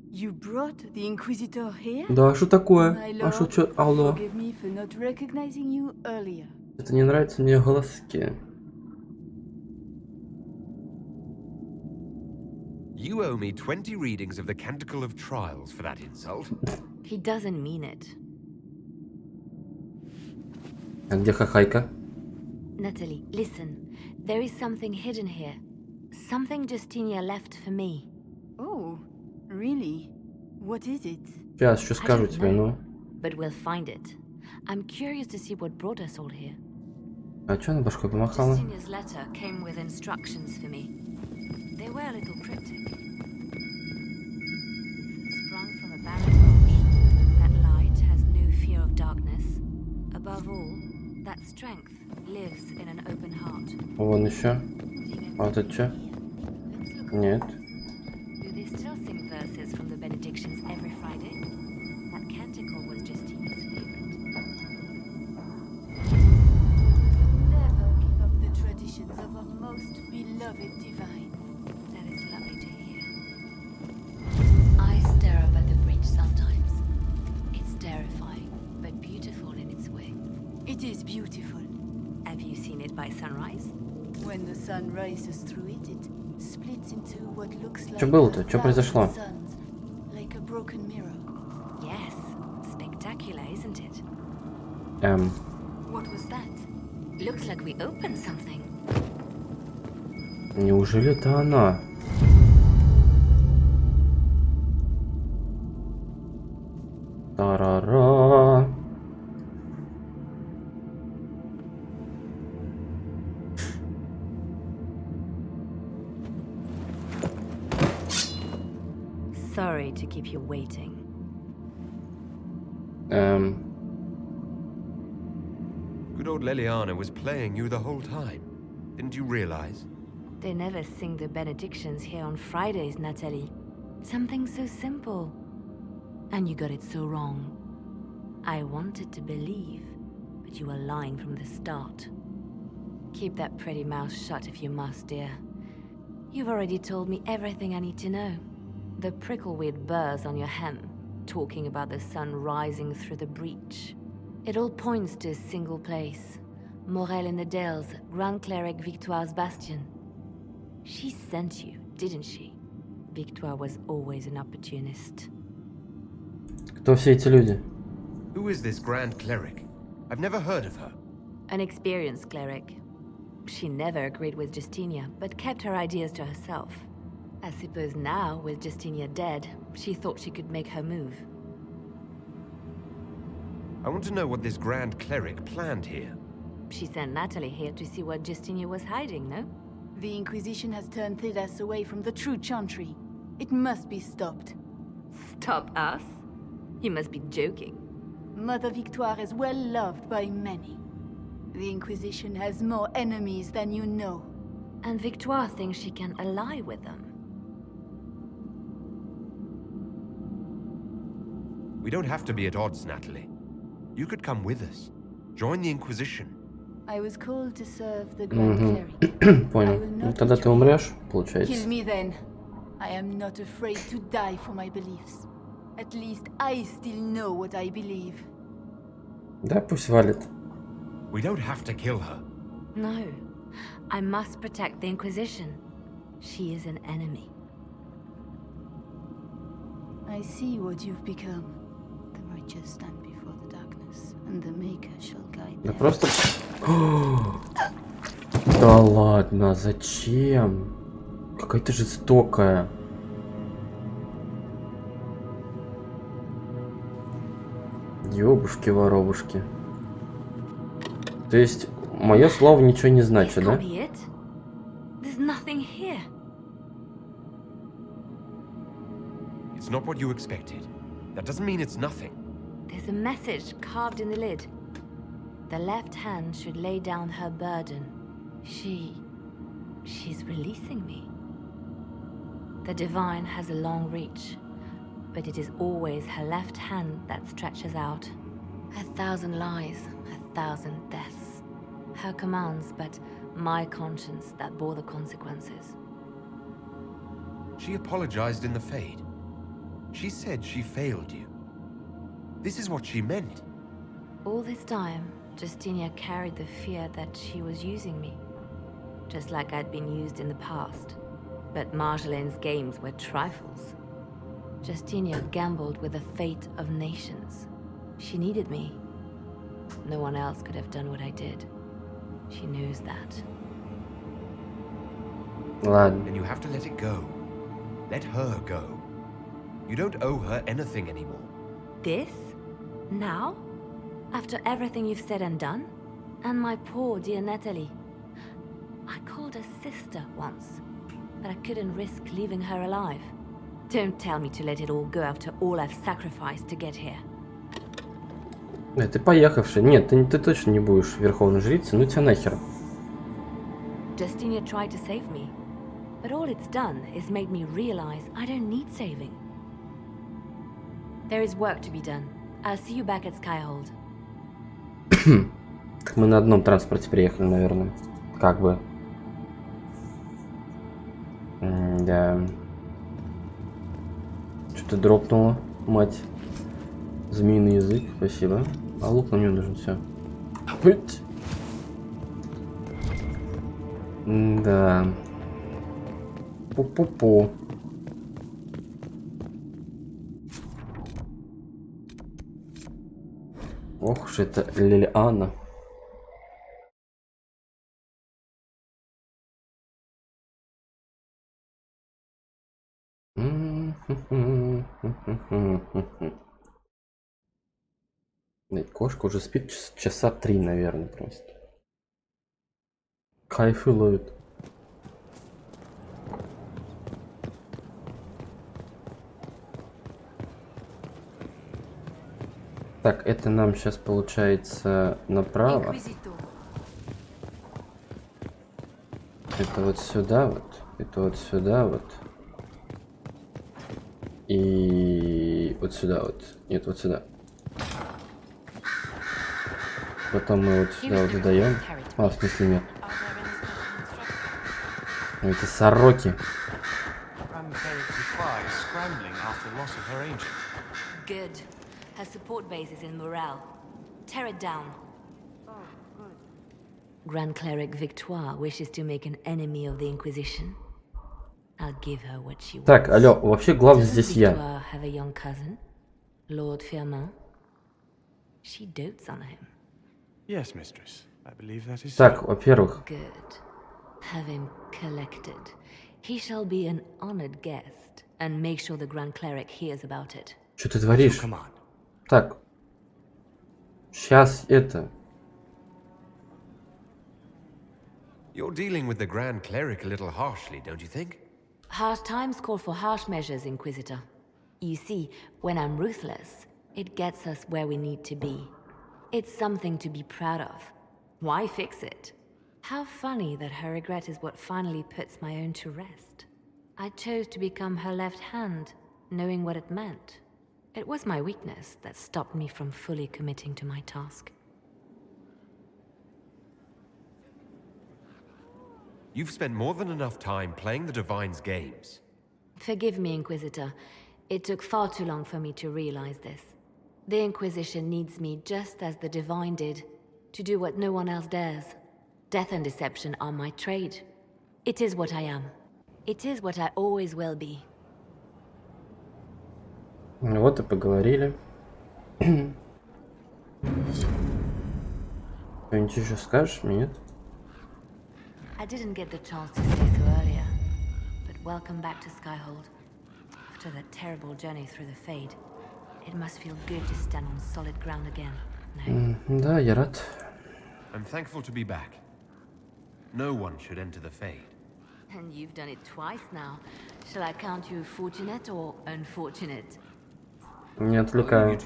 You brought the Inquisitor here? Да, что такое? А что, алло? Forgive me for not recognizing you earlier. Это не нравится мне голоски. You owe me 20 readings of the Canticle of Trials for that insult. He doesn't mean it. А где Хахайка? Natalie, listen. There is something hidden here. Something Justinia left for me. Oh, really? What is it? Сейчас, что скажу тебе, ну? But we'll find it. I'm curious to see what brought us all here. А что она башкой помахала? Justinia's letter came with instructions for me. They were a little cryptic. Sprung from a barren rock, that light has no fear of darkness. Above all, that strength lives in an open heart. Вон еще. А вот это что? Нет. Do they still sing verses from the benedictions every Friday? That canticle was Justinia's favorite. Never give up the traditions of our most beloved divine. That is lovely to hear. I stare up at the bridge sometimes. It's terrifying, but beautiful in its way. It is beautiful. Have you seen it by sunrise? When the sun rises through it, it splits into what looks like Что было-то? Что произошло? suns, like a broken mirror. Yes. Spectacular, isn't it? What was that? Looks like we opened something. Неужели это она? Тарара. Sorry to keep you waiting. Good old Leliana was playing you the whole time. Didn't you realize? They never sing the benedictions here on Fridays, Natalie. Something so simple. And you got it so wrong. I wanted to believe, but you were lying from the start. Keep that pretty mouth shut if you must, dear. You've already told me everything I need to know. The prickleweed burrs on your hem, talking about the sun rising through the breach. It all points to a single place. Morel in the Dales, Grand Cleric Victoire's bastion. She sent you, didn't she? Victoire was always an opportunist. Кто все эти люди? Who is this Grand Cleric? I've never heard of her. An experienced cleric. She never agreed with Justinia, but kept her ideas to herself. I suppose now, with Justinia dead, she thought she could make her move. I want to know what this Grand Cleric planned here. She sent Natalie here to see what Justinia was hiding, no? The Inquisition has turned Thilas away from the true chantry. It must be stopped. Stop us? You must be joking. Mother Victoire is well loved by many. The Inquisition has more enemies than you know. And Victoire thinks she can ally with them. We don't have to be at odds, Natalie. You could come with us. Join the Inquisition. I was called to serve the Grand Cleric. Понял. Ну, тогда ты умрешь, получается. Kill me then. I am not afraid to die for my beliefs. At least I still know what I believe. Да, пусть валит. We don't have to kill her. No. I must protect the Inquisition. She is an enemy. I see what you've become. The righteous stand before the darkness, and the Maker shall guide Да them. просто... Да ладно, зачем? Какая ты жестокая. Ёбушки-воробушки. То есть, мое слово ничего не значит, да? There's nothing here. It's not what you expected. That doesn't mean it's nothing. There's a message carved in the lid. The left hand should lay down her burden. She's releasing me. The divine has a long reach, but it is always her left hand that stretches out. 1,000 lies, 1,000 deaths. Her commands, but my conscience that bore the consequences. She apologized in the Fade. She said she failed you. This is what she meant. All this time, Justinia carried the fear that she was using me. Just like I'd been used in the past. But Marjolaine's games were trifles. Justinia gambled with the fate of nations. She needed me. No one else could have done what I did. She knows that. Ладно. Then you have to let it go. Let her go. You don't owe her anything anymore. This? Now? After everything you've said and done? And my poor dear Natalie. I called her sister once. but I couldn't risk leaving her alive. Don't tell me to let it all go after all I've sacrificed to get here. Ты поехавший. Нет, ты точно не будешь верховной жрицей, ну тебя нахер. Justinia tried to save me, but all it's done is made me realize I don't need saving. There is work to be done. I'll see you back at Skyhold. Мы на одном транспорте приехали, наверное. Как бы. Да. Что-то дропнуло, мать. Змеиный язык, спасибо. А лук нам не нужен, все. Да. Пу-пу-пу. Ох уж это Лилиана. Кошка уже спит часа 3, наверное, просто. Кайфы ловит. Так, это нам сейчас получается направо. Это вот сюда вот. Это вот сюда вот. И вот сюда вот. Нет, вот сюда. Потом мы вот сюда вот задаем. А, в смысле нет. Эти сороки. Good. Her support base is in Morale. Tear it down. Grand Cleric Victoire wishes to make an enemy of the Inquisition. I'll give her what she wants. Так, алло, вообще главный здесь я. Victoire have a young cousin, Lord Firmin. She dotes on him. Yes, mistress. I believe that is Так, во-первых. Good. Have him collected. He shall be an honored guest, and make sure the Grand Cleric hears about it. Что ты творишь? Так. Сейчас это. You're dealing with the Grand Cleric a little harshly, don't you think? Harsh times call for harsh measures, Inquisitor. You see, when I'm ruthless, it gets us where we need to be. It's something to be proud of. Why fix it? How funny that her regret is what finally puts my own to rest. I chose to become her left hand, knowing what it meant. It was my weakness that stopped me from fully committing to my task. You've spent more than enough time playing the Divine's games. Forgive me, Inquisitor. It took far too long for me to realize this. The Inquisition needs me just as the Divine did, to do what no one else dares. Death and deception are my trade. It is what I am. It is what I always will be. Ну вот и поговорили. Что-нибудь еще скажешь мне, нет? I didn't get the chance to say so earlier, but welcome back to Skyhold. After that terrible journey through the Fade, it must feel good to stand on solid ground again. No? Да, я рад. I'm thankful to be back. No one should enter the Fade. And you've done it twice now. Shall I count you fortunate or unfortunate? Не отвлекаю.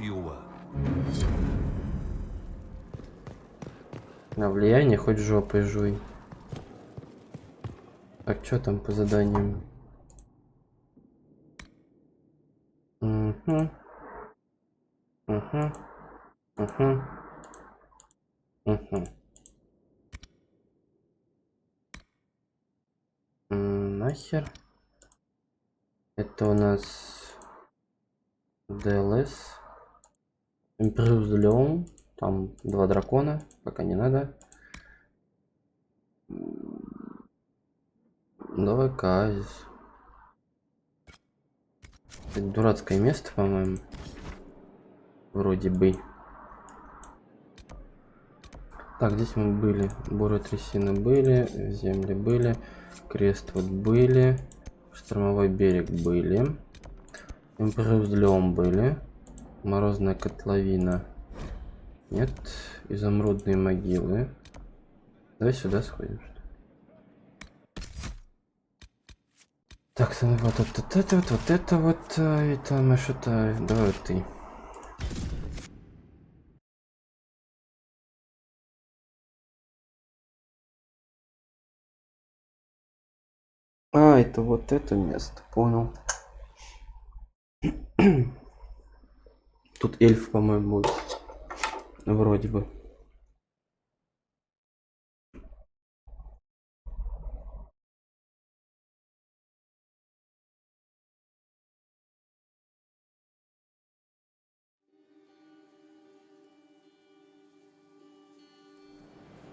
На влияние хоть жопой жуй. Так, что там по заданиям? Угу. Угу. Угу. Угу. Нахер. Это у нас DLS. Improves Leon. Там 2 дракона. Пока не надо. Давай Казис. Это дурацкое место, по-моему. Вроде бы. Так, здесь мы были. Буры трясины были. Земли были. Крест вот были. Штормовой берег были. Импровиз Леон были. Морозная котловина. Нет. Изумрудные могилы. Давай сюда сходим. Так, вот это вот, и там что-то, давай вот ты. А, это вот это место, понял. Тут эльф, по-моему, будет. Вроде бы.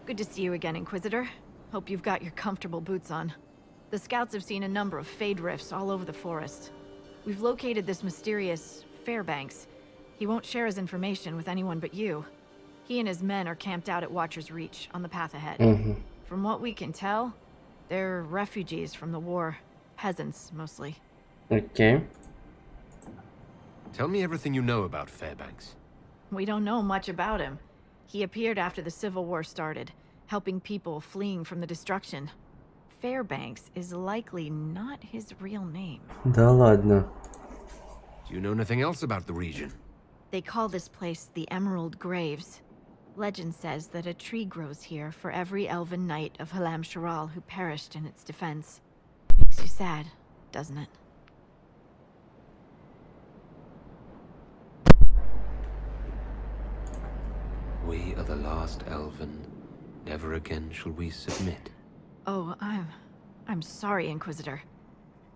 Good to see you again, Inquisitor. Hope you've got your comfortable boots on. The scouts have seen a number of Fade rifts all over the forest. We've located this mysterious Fairbanks. He won't share his information with anyone but you. He and his men are camped out at Watcher's Reach, on the path ahead. From what we can tell, they're refugees from the war. Peasants, mostly. Okay. Tell me everything you know about Fairbanks. We don't know much about him. He appeared after the Civil War started, helping people fleeing from the destruction. Fairbanks is likely not his real name. Да ладно. Do you know anything else about the region? They call this place the Emerald Graves. Legend says that a tree grows here for every elven knight of Halam Sharal who perished in its defense. Makes you sad, doesn't it? We are the last elven. Never again shall we submit. Oh, I'm sorry, Inquisitor.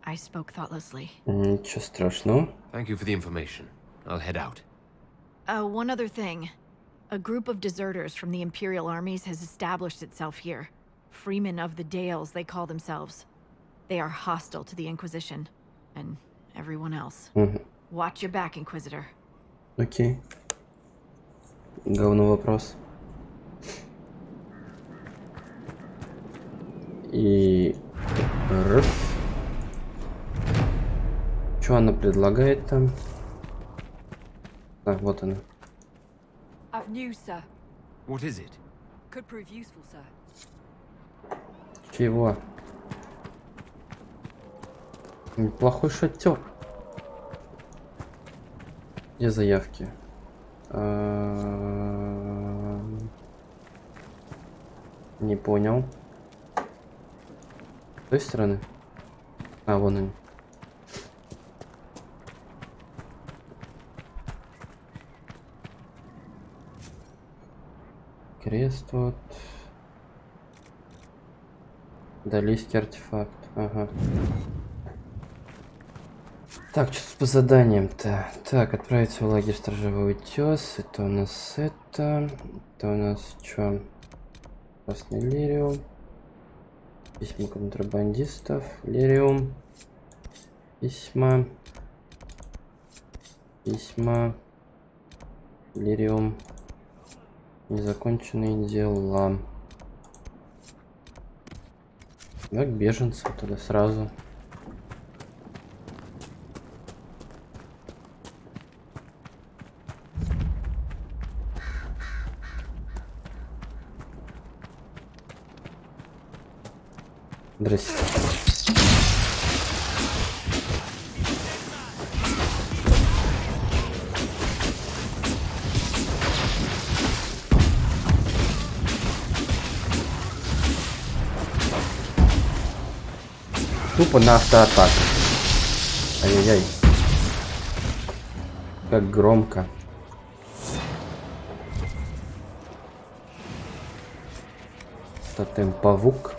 I spoke thoughtlessly. Ничего страшного. Thank you for the information. I'll head out. One other thing. A group of deserters from the Imperial armies has established itself here. Freemen of the Dales, they call themselves. They are hostile to the Inquisition. And everyone else. Watch your back, Inquisitor. Окей. Говно вопрос. И... Раз. Что она предлагает там? А, вот она. I've news, sir. What is it? Could prove useful, sir. Чего? Неплохой шатер. Где заявки? Не понял. С той стороны? А, вон они. Крест вот. Далийский артефакт. Ага. Так, что по заданиям-то? Так, отправиться в лагерь Сторожевой утес. Это у нас это. Это у нас что? Красный лириум. Письма контрабандистов. Лириум. Письма. Письма. Лириум. Незаконченные дела. Да, к беженцам туда сразу. Здрасте. Тупо на автоатаку. Ай-яй-яй. Как громко. Тотем-павук.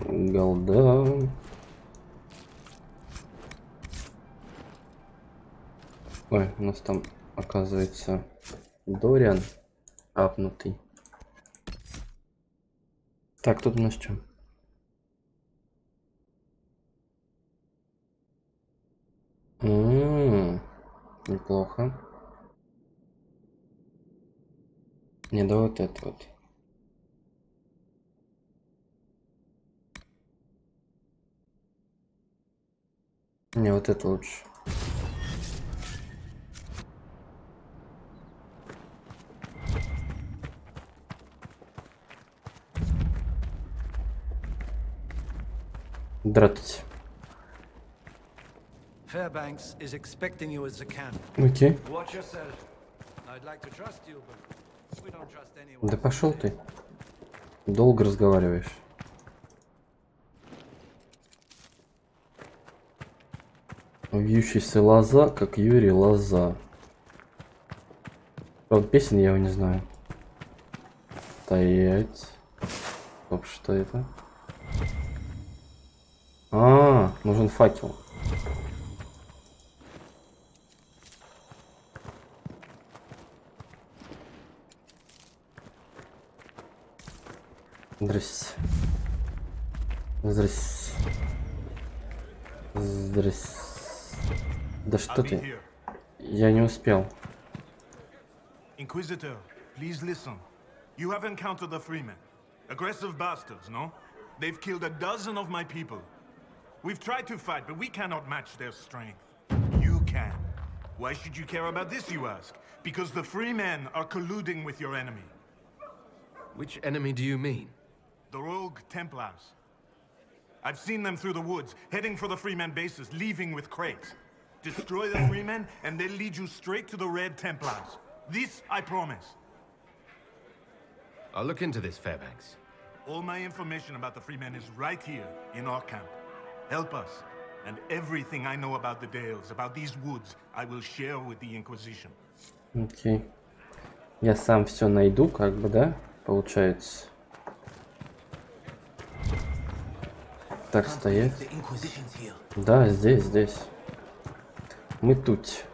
Голда. Ой, у нас там, оказывается, Дориан апнутый. Так, тут у нас что? Неплохо. Не, да вот это вот. Не, вот это лучше. Дратать. Fairbanks is expecting you as a can. Окей. Watch yourself. I'd like to trust you, but we don't trust anyone. Да пошел ты. Долго разговариваешь. Вьющаяся лоза, как Юрий Лоза. Правда, песен я его не знаю. Стоять. Стоп, что это? А, нужен факел. Здрасте. Здрасте. Здрасте. Да что ты? Я не успел. Inquisitor, please listen. You have encountered the Freemen. Aggressive bastards, no? They've killed a dozen of my people. We've tried to fight, but we cannot match their strength. You can. Why should you care about this, you ask? Because the Freemen are colluding with your enemy. Which enemy do you mean? The rogue Templars. I've seen them through the woods, heading for the Freemen bases, leaving with crates. Destroy the Freemen, and they'll lead you straight to the Red Templars. This I promise. I'll look into this, Fairbanks. All my information about the Freemen is right here, in our camp. Help us, and everything I know about the Dales, about these woods, I will share with the Inquisition. Окей. Я сам все найду, как бы, да? Получается. Так, стоять. Да, здесь. Мы тут.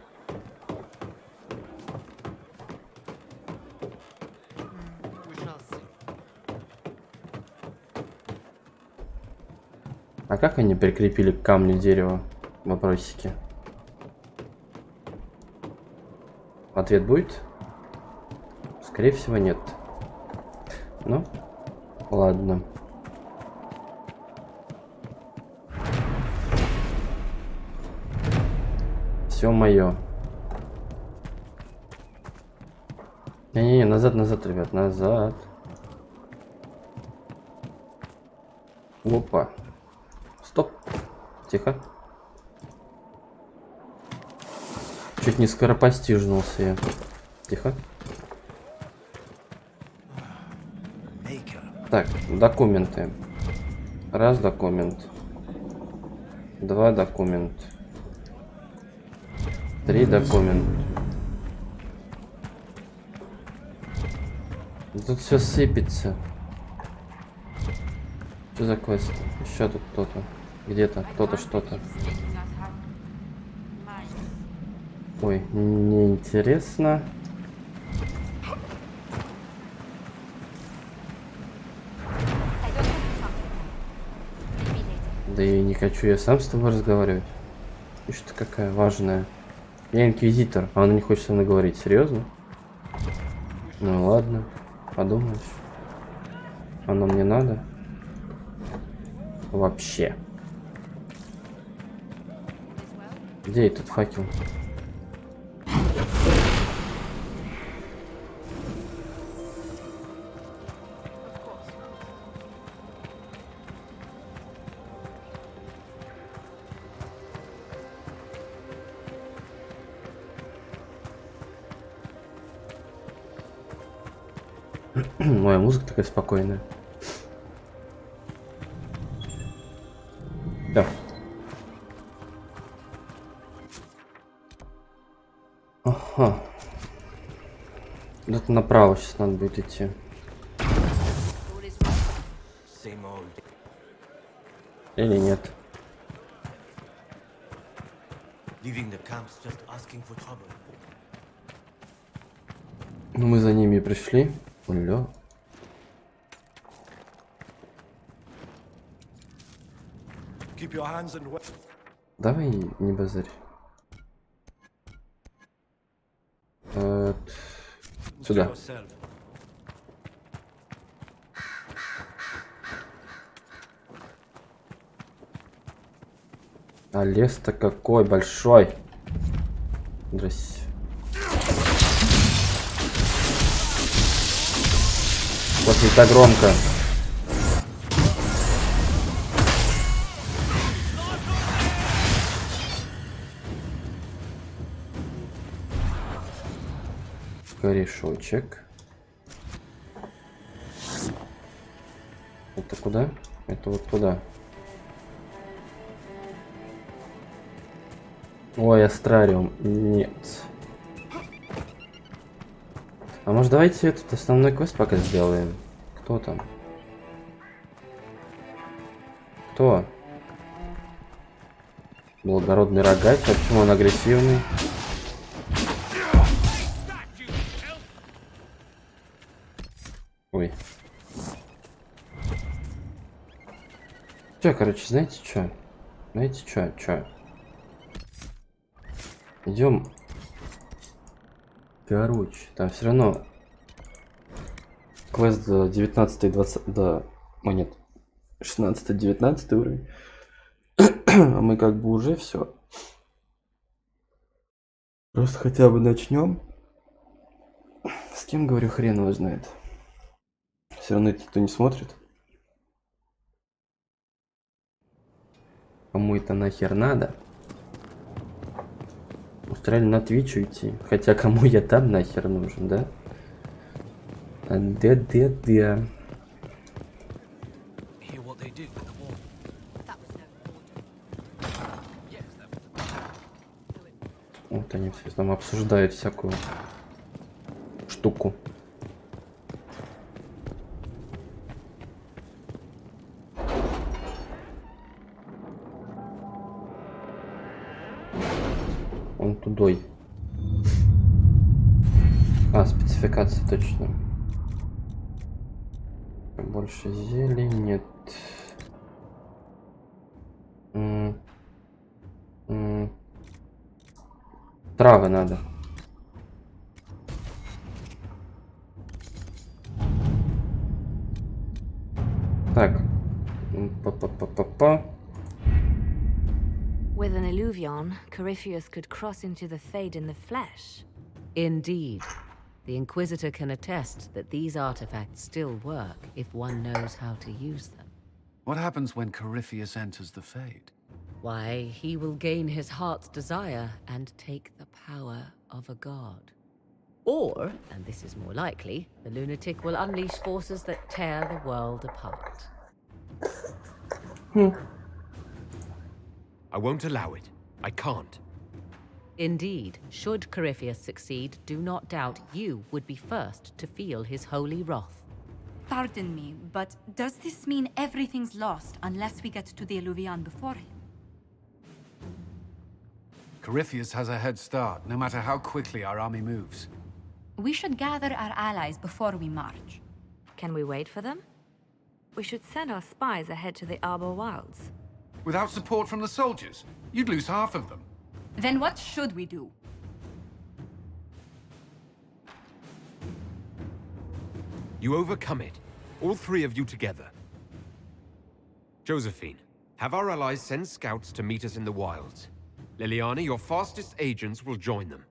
А как они прикрепили к камню дерево? Вопросики. Ответ будет? Скорее всего, нет. Ну, ладно. Все мое. Не-не-не, назад, ребят, назад. Опа. Стоп. Тихо. Чуть не скоропостижнулся я. Тихо. Так, документы. Раз документ. Два документ. 3 документ. Тут все сыпется. Что за квест? Еще тут кто-то. Где-то кто-то что-то. Ой, неинтересно. Да я не хочу, я сам с тобой разговаривать. И что какая важная. Я инквизитор, а она не хочет со мной говорить. Серьезно? Ну ладно, подумаешь. Оно мне надо? Вообще. Где этот факел? Моя музыка такая спокойная. Да. Ага. Где-то направо сейчас надо будет идти. Или нет? Ну, мы за ними пришли. Уля. Давай не базарь. Сюда. А лес-то какой большой. Здрасте. Вот не так громко. Корешочек. Это куда? Это вот туда. Ой, астрариум. Нет. А может давайте этот основной квест пока сделаем? Кто там? Кто? Благородный рогач. А почему он агрессивный? Ой. Чё, короче, знаете что? Знаете что? Идем. Короче, там все равно квест 19 и 20, да, о нет, 16-19 уровень. А мы как бы уже все. Просто хотя бы начнем. С кем, говорю, хрен его знает. Все равно это никто не смотрит. Кому это нахер надо? Устраивали на Twitch уйти. Хотя кому я там нахер нужен, да? Да. Вот они все там обсуждают всякую штуку. Он тудой. А, спецификация точно. Больше зелень нет. Травы надо. Так. Па-па-па-па-па. With an illuvion, Corypheus could cross into the Fade in the flesh. Indeed. The Inquisitor can attest that these artifacts still work if one knows how to use them. What happens when Corypheus enters the Fade? Why, he will gain his heart's desire and take the power of a god. Or, and this is more likely, the lunatic will unleash forces that tear the world apart. I won't allow it. I can't. Indeed, should Corypheus succeed, do not doubt you would be first to feel his holy wrath. Pardon me, but does this mean everything's lost unless we get to the Illuvian before him? Corypheus has a head start, no matter how quickly our army moves. We should gather our allies before we march. Can we wait for them? We should send our spies ahead to the Arbor Wilds. Without support from the soldiers, you'd lose half of them. Then what should we do? You overcome it. All three of you together. Josephine, have our allies send scouts to meet us in the wilds. Liliana, your fastest agents will join them.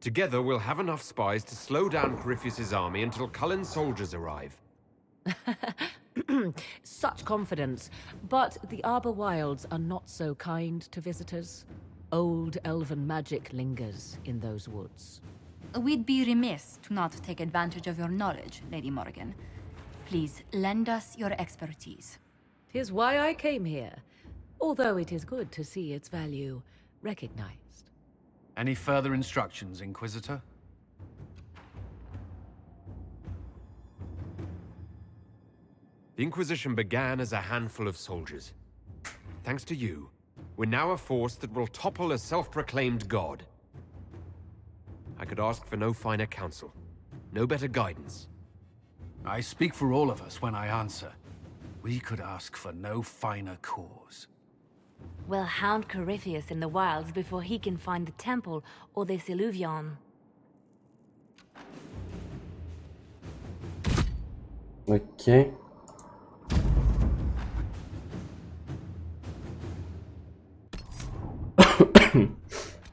Together, we'll have enough spies to slow down Corypheus' army until Cullen's soldiers arrive. Such confidence. But the Arbor Wilds are not so kind to visitors. Old elven magic lingers in those woods. We'd be remiss to not take advantage of your knowledge, Lady Morgan. Please, lend us your expertise. 'Tis why I came here, although it is good to see its value recognized. Any further instructions, Inquisitor? The Inquisition began as a handful of soldiers. Thanks to you, we're now a force that will topple a self-proclaimed god. I could ask for no finer counsel, no better guidance. I speak for all of us when I answer. We could ask for no finer cause. We'll hound Corypheus in the wilds before he can find the temple or this illuvion. Окей.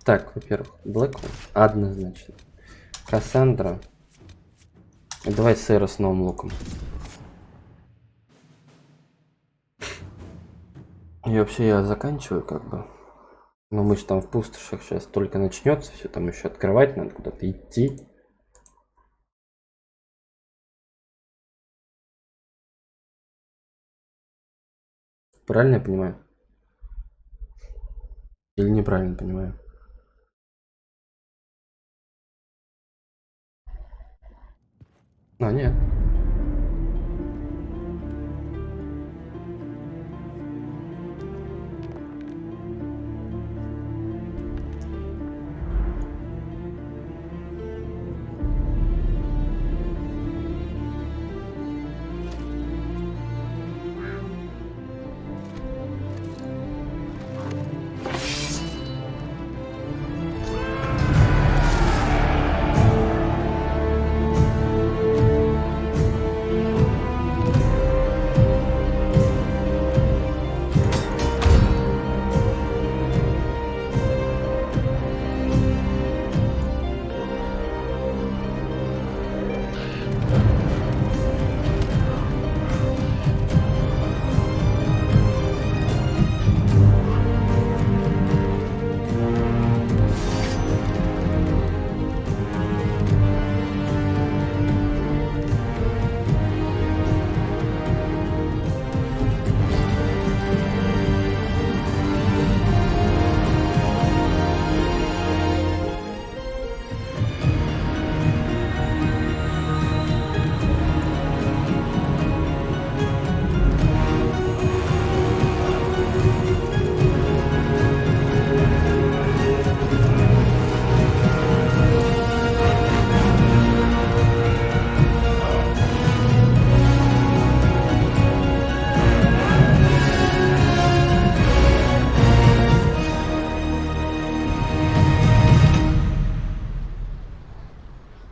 Так, во-первых, Блэквуд однозначно. Кассандра. И давай Сэра с новым луком. И вообще я заканчиваю как бы. Но мы же там в пустошах сейчас только начнется, все там еще открывать, надо куда-то идти. Правильно я понимаю? Или неправильно понимаю? А, нет.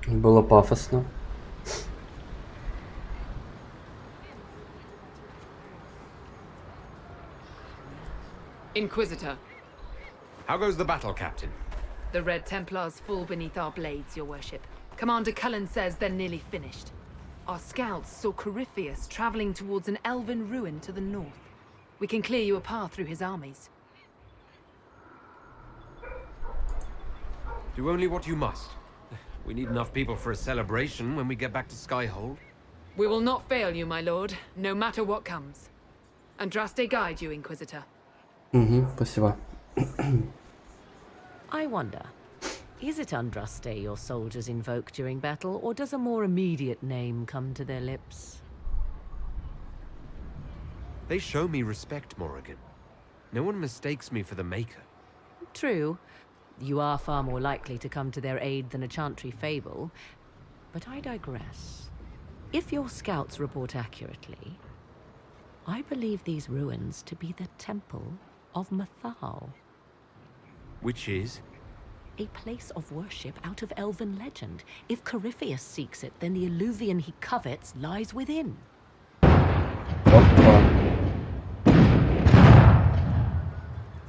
Было пафосно. Inquisitor. How goes the battle, Captain? The Red Templars fall beneath our blades, your worship. Commander Cullen says they're nearly finished. Our scouts saw Corypheus traveling towards an elven ruin to the north. We can clear you a path through his armies. Do only what you must. We need enough people for a celebration when we get back to Skyhold. We will not fail you, my lord, no matter what comes. Andraste guide you, Inquisitor. Спасибо. I wonder, is it Andraste your soldiers invoke during battle, or does a more immediate name come to their lips? They show me respect, Morrigan. No one mistakes me for the Maker. True. You are far more likely to come to their aid than a chantry fable. But I digress. If your scouts report accurately, I believe these ruins to be the Temple of Mathal. Which is? A place of worship out of elven legend. If Corypheus seeks it, then the alluvion he covets lies within.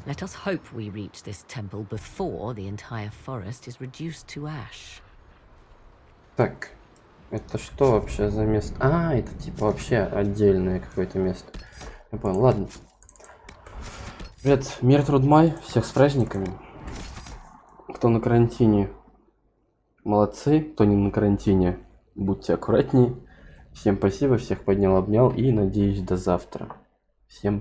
Let us hope we reach this temple before the entire forest is reduced to ash. Так, это что вообще за место? А, это типа вообще отдельное какое-то место. Я понял, ладно. Привет, мир, труд, май. Всех с праздниками. Кто на карантине, молодцы. Кто не на карантине, будьте аккуратнее. Всем спасибо, всех поднял, обнял и надеюсь до завтра. Всем